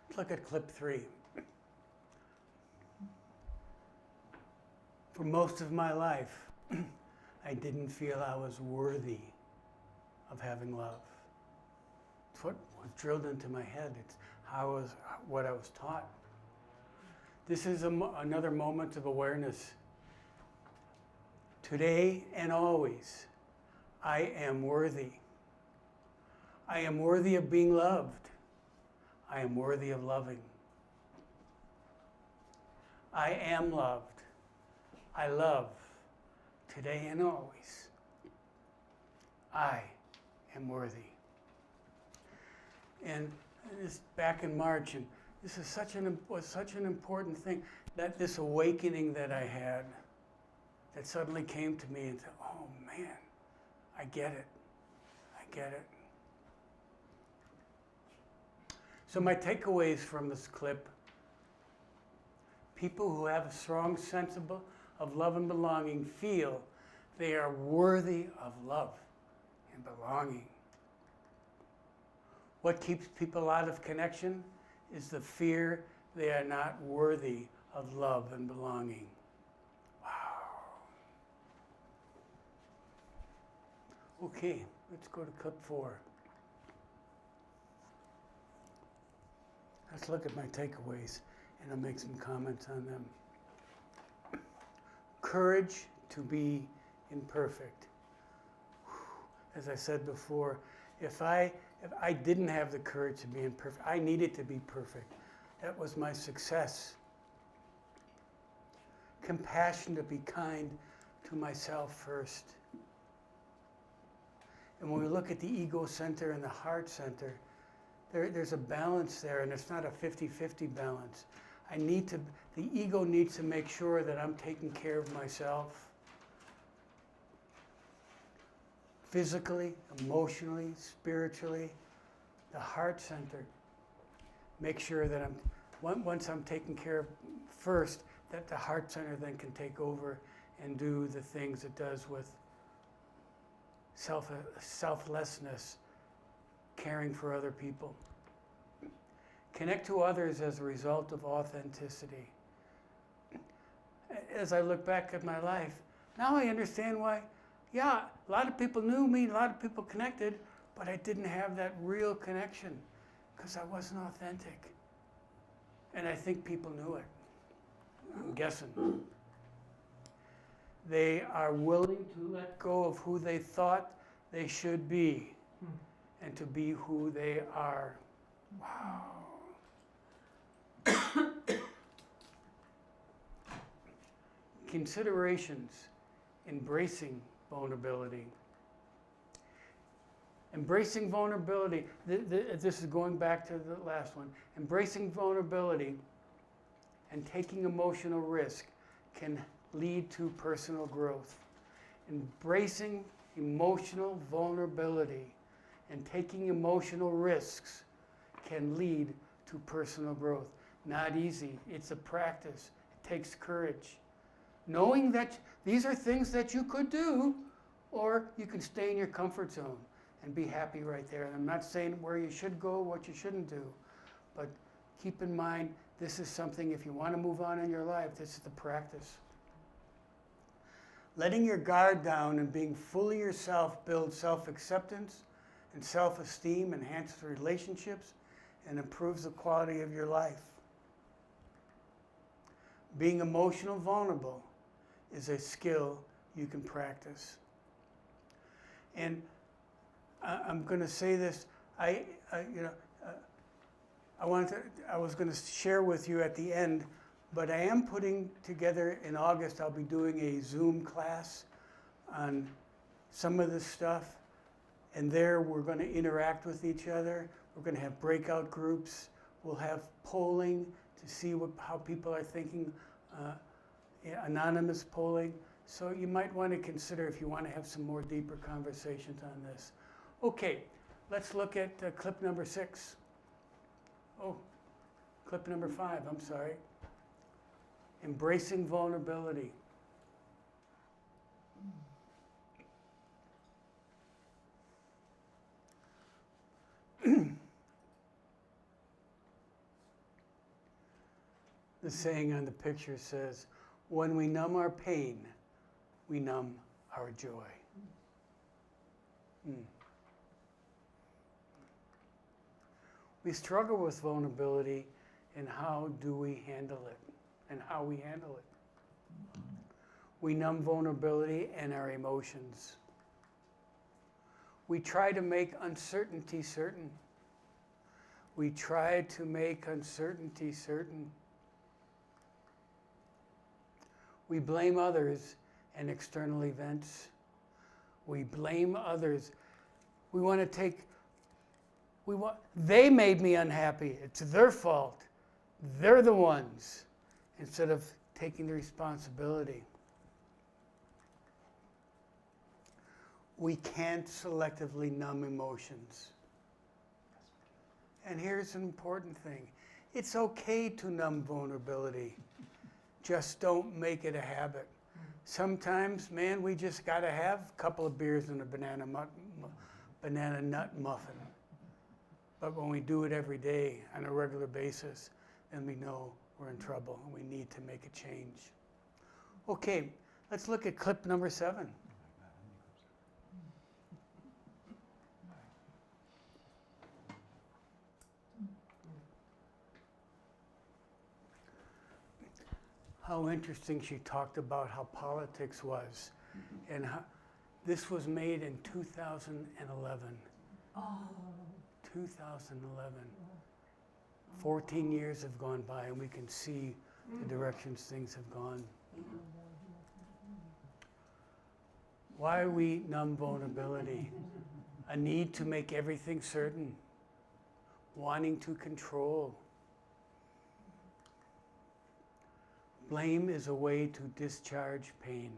Let's look at clip 3. For most of my life, I didn't feel I was worthy of having love. It's what was drilled into my head. It's what I was taught. This is another moment of awareness. Today and always, I am worthy. I am worthy of being loved. I am worthy of loving. I am loved. I love, today and always. I am worthy. And this back in March, and this is was such an important thing, that this awakening that I had, that suddenly came to me and said, oh man, I get it. I get it. So my takeaways from this clip: people who have a strong sense of love and belonging feel they are worthy of love and belonging. What keeps people out of connection is the fear they are not worthy of love and belonging. Wow. Okay, let's go to clip 4. Let's look at my takeaways, and I'll make some comments on them. Courage to be imperfect. As I said before, if I didn't have the courage to be imperfect, I needed to be perfect. That was my success. Compassion to be kind to myself first. And when we look at the ego center and the heart center, there's a balance there, and it's not a 50-50 balance. The ego needs to make sure that I'm taking care of myself physically, emotionally, spiritually. The heart center, make sure that once I'm taken care of first, that the heart center then can take over and do the things it does with selflessness, caring for other people. Connect to others as a result of authenticity. As I look back at my life, now I understand why, yeah, a lot of people knew me, a lot of people connected, but I didn't have that real connection because I wasn't authentic. And I think people knew it. I'm guessing. They are willing to let go of who they thought they should be and to be who they are. Wow. Considerations: embracing vulnerability. Embracing vulnerability, this is going back to the last one. Embracing vulnerability and taking emotional risk can lead to personal growth. Embracing emotional vulnerability and taking emotional risks can lead to personal growth. Not easy, it's a practice. It takes courage. Knowing that these are things that you could do, or you can stay in your comfort zone and be happy right there. And I'm not saying where you should go, what you shouldn't do, but keep in mind, this is something, if you want to move on in your life, this is the practice. Letting your guard down and being fully yourself builds self-acceptance and self-esteem, enhances relationships, and improves the quality of your life. Being emotional vulnerable is a skill you can practice. And I'm going to say this, I was going to share with you at the end, but I am putting together in August, I'll be doing a Zoom class on some of this stuff. And there we're going to interact with each other. We're going to have breakout groups. We'll have polling to see how people are thinking, anonymous polling. So you might want to consider if you want to have some more deeper conversations on this. Okay, let's look at clip number 6. Oh, clip number 5, I'm sorry. Embracing vulnerability. The saying on the picture says, when we numb our pain, we numb our joy. We struggle with vulnerability, and how do we handle it? And how we handle it. We numb vulnerability and our emotions. We try to make uncertainty certain. We try to make uncertainty certain. We blame others and external events. We blame others. We want to take, they made me unhappy. It's their fault. They're the ones. Instead of taking the responsibility. we can't selectively numb emotions. And here's an important thing. It's okay to numb vulnerability. Just don't make it a habit. Sometimes, man, we just got to have a couple of beers and a banana nut muffin. But when we do it every day on a regular basis, then we know we're in trouble and we need to make a change. Okay, let's look at clip number 7. How interesting she talked about how politics was. And how, this was made in 2011. Oh. 2011. 14 years have gone by and we can see the directions things have gone. Why we numb vulnerability? A need to make everything certain. Wanting to control. Blame is a way to discharge pain.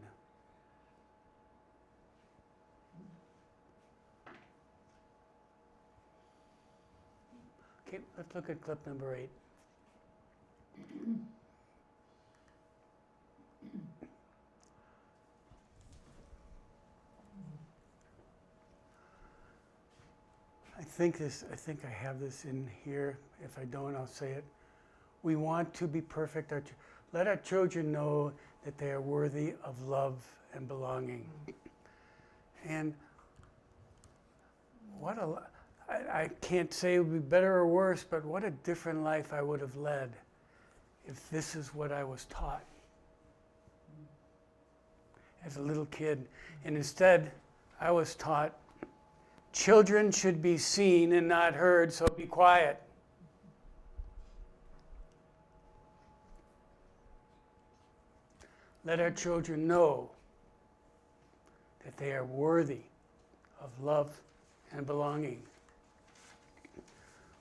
Okay, let's look at clip number 8. I think I have this in here. If I don't, I'll say it. We want to be perfect. Let our children know that they are worthy of love and belonging. And what I can't say it would be better or worse, but what a different life I would have led if this is what I was taught as a little kid. And instead, I was taught, children should be seen and not heard, so be quiet. Let our children know that they are worthy of love and belonging.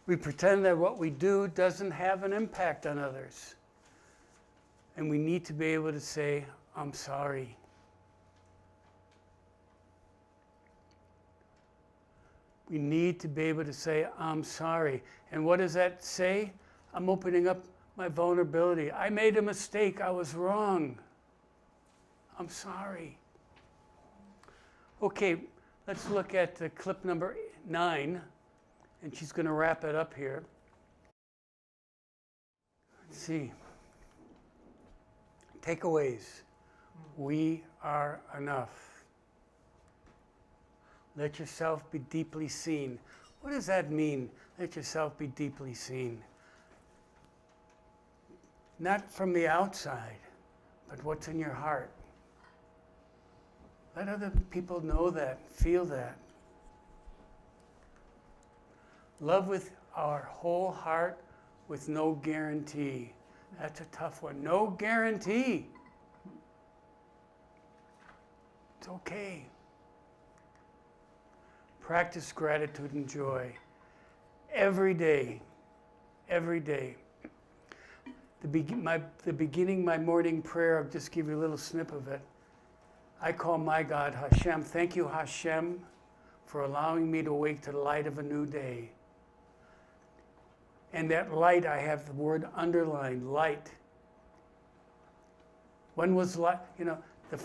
We pretend that what we do doesn't have an impact on others. And we need to be able to say, I'm sorry. We need to be able to say, I'm sorry. And what does that say? I'm opening up my vulnerability. I made a mistake. I was wrong. I'm sorry. Okay, let's look at clip number 9, and she's going to wrap it up here. Let's see. Takeaways. We are enough. Let yourself be deeply seen. What does that mean? Let yourself be deeply seen. Not from the outside, but what's in your heart. Let other people know that, feel that. Love with our whole heart with no guarantee. That's a tough one. No guarantee. It's okay. Practice gratitude and joy. Every day. Every day. The beginning, my morning prayer, I'll just give you a little snip of it. I call my God Hashem. Thank you, Hashem, for allowing me to wake to the light of a new day. And that light, I have the word underlined, light. When was light? The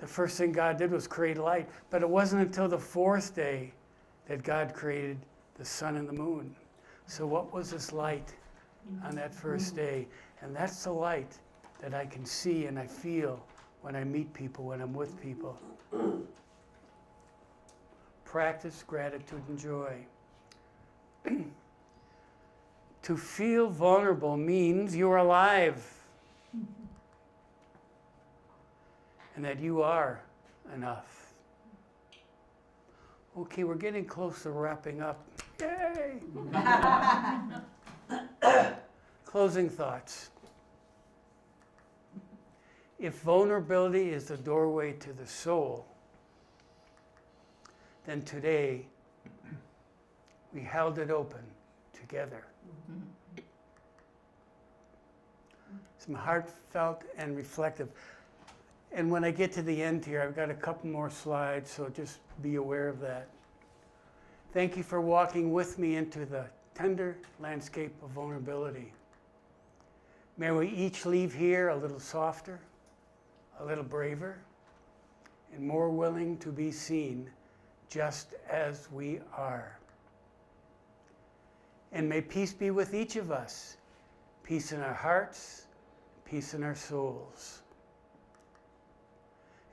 first thing God did was create light. But it wasn't until the 4th day that God created the sun and the moon. So what was this light on that first day? And that's the light that I can see and I feel when I meet people, when I'm with people. Practice gratitude and joy. To feel vulnerable means you're alive. And that you are enough. Okay, we're getting close to wrapping up. Yay! Closing thoughts. If vulnerability is the doorway to the soul, then today we held it open together. Some heartfelt and reflective. And when I get to the end here, I've got a couple more slides, so just be aware of that. Thank you for walking with me into the tender landscape of vulnerability. May we each leave here a little softer, a little braver, and more willing to be seen just as we are. And may peace be with each of us, peace in our hearts, peace in our souls,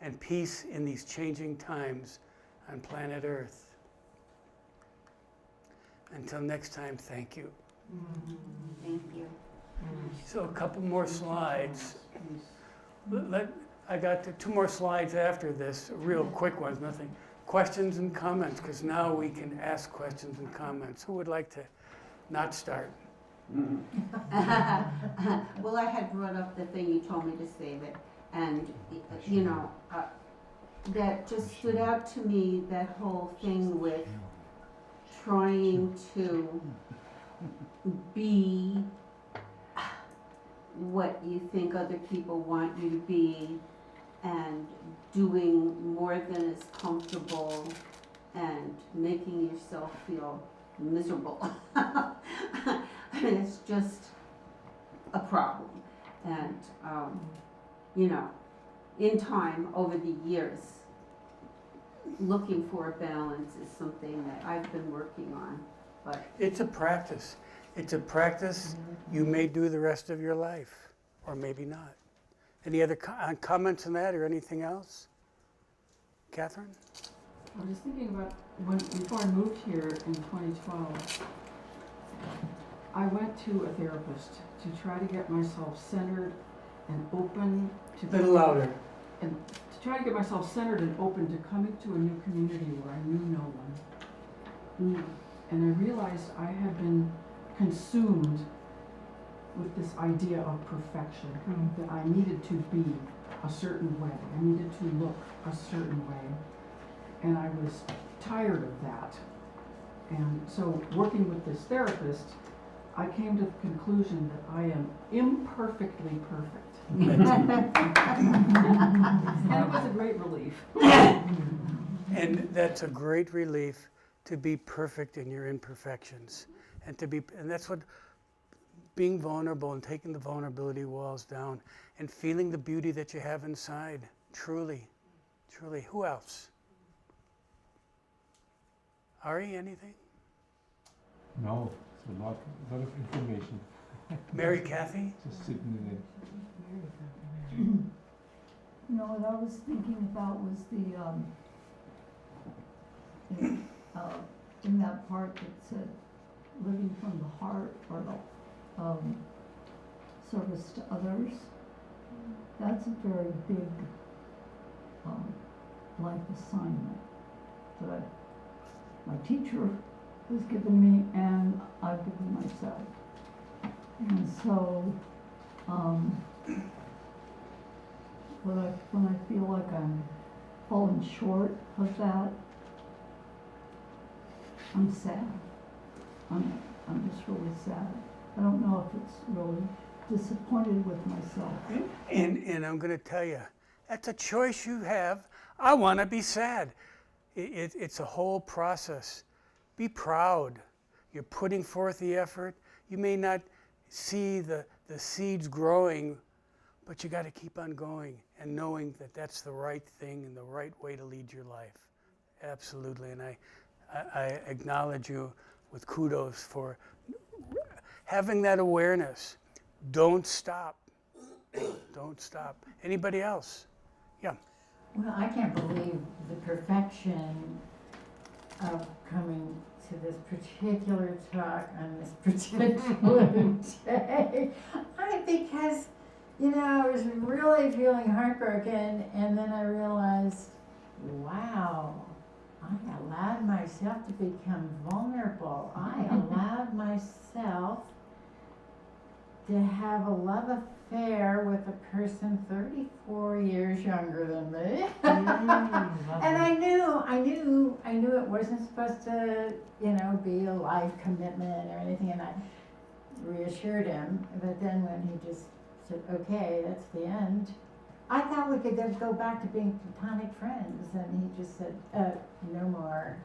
and peace in these changing times on planet Earth. Until next time, thank you. Thank you. So a couple more slides. I got two more slides after this, real quick ones, nothing. Questions and comments, because now we can ask questions and comments. Who would like to not start? Well, I had brought up the thing, you told me to save it, and, you know, that just stood out to me, that whole thing with trying to be what you think other people want you to be, and doing more than is comfortable, and making yourself feel miserable. It's just a problem. And, you know, in time, over the years, looking for a balance is something that I've been working on. But It's a practice. It's a practice you may do the rest of your life, or maybe not. Any other comments on that or anything else? Catherine? I was thinking about before I moved here in 2012, I went to a therapist to try to get myself centered and open to A little louder. and to try to get myself centered and open to coming to a new community where I knew no one. And I realized I had been consumed with this idea of perfection, that I needed to be a certain way, I needed to look a certain way, and I was tired of that. And so working with this therapist, I came to the conclusion that I am imperfectly perfect. And it was a great relief. And that's a great relief, to be perfect in your imperfections. And that's what being vulnerable and taking the vulnerability walls down and feeling the beauty that you have inside. Truly, truly. Who else? Ari, anything? No, it's a lot of information. Mary Kathy? Just sitting in it. No, what I was thinking about was in that part that said, living from the heart, or the service to others. That's a very big life assignment that my teacher has given me, and I've given myself. And so, when I feel like I'm falling short of that, I'm sad. I'm just really sad. I don't know if it's really disappointed with myself. And I'm going to tell you, that's a choice you have. I want to be sad. It's a whole process. Be proud. You're putting forth the effort. You may not see the seeds growing, but you got to keep on going and knowing that that's the right thing and the right way to lead your life. Absolutely. And I acknowledge you with kudos for having that awareness. Don't stop. Don't stop. Anybody else? Yeah. Well, I can't believe the perfection of coming to this particular talk on this particular day. Because, you know, I was really feeling heartbroken, and then I realized, wow, I allowed myself to become vulnerable. I allowed myself to have a love affair with a person 34 years younger than me. And I knew it wasn't supposed to, be a life commitment or anything, and I reassured him. But then when he just said, okay, that's the end, I thought we could then go back to being platonic friends, and he just said, no more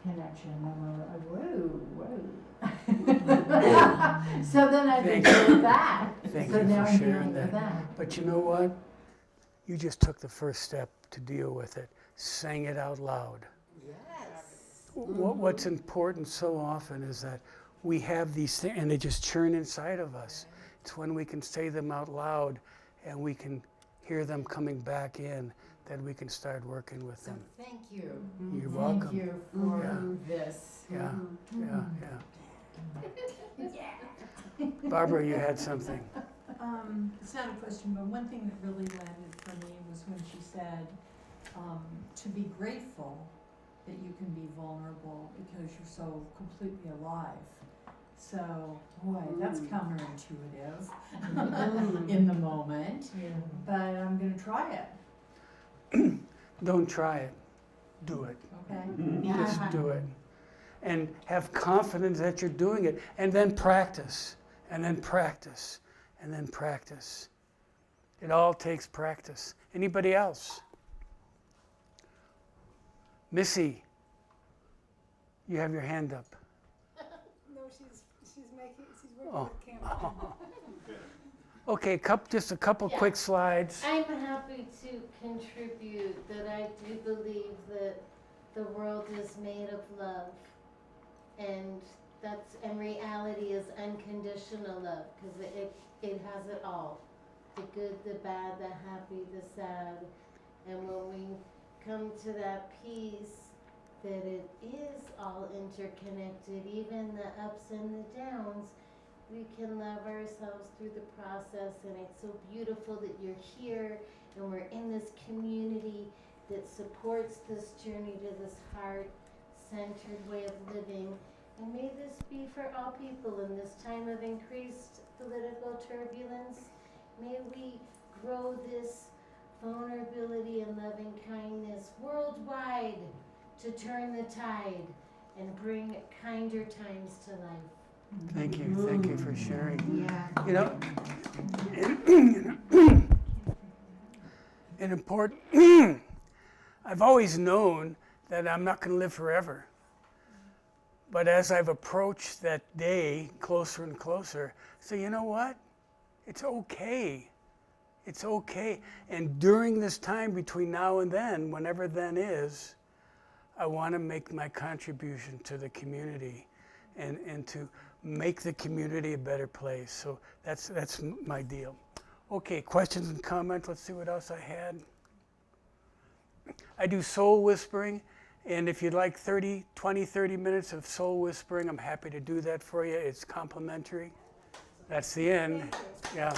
connection, no more, whoa. So then I Thank deal with that. Thank So you now for I'm sharing dealing with that. that. But you know what? You just took the first step to deal with it. Sang it out loud. What's important so often is that we have these things and they just churn inside of us. It's when we can say them out loud and we can hear them coming back in that we can start working with So them. thank you. You're Thank welcome. you for this. Yeah, yeah. Barbara, you had something. It's not a question, but one thing that really landed for me was when she said, to be grateful that you can be vulnerable because you're so completely alive. So, boy, that's counterintuitive in the moment, but I'm gonna try it, Don't try it. Do it. okay? Just do it. And have confidence that you're doing it. And then practice. And then practice. And then practice. It all takes practice. Anybody else? Missy, you have your hand up. No, she's working Oh. with camera. Okay, just a couple Yeah. quick slides. I'm happy to contribute that I do believe that the world is made of love, and reality is unconditional love because it has it all, the good, the bad, the happy, the sad, and when we come to that peace that it is all interconnected, even the ups and the downs, we can love ourselves through the process, and it's so beautiful that you're here and we're in this community that supports this journey to this heart-centered way of living. And may this be for all people in this time of increased political turbulence. May we grow this vulnerability and loving kindness worldwide to turn the tide and bring kinder times to life. Thank you for sharing. Yeah. You know, an important, I've always known that I'm not going to live forever. But as I've approached that day closer and closer, so you know what? It's okay. It's okay. And during this time between now and then, whenever then is, I want to make my contribution to the community and to make the community a better place. So that's my deal. Okay, questions and comments. Let's see what else I had. I do soul whispering, and if you'd like 30 minutes of soul whispering, I'm happy to do that for you. It's complimentary. That's the end. Yeah.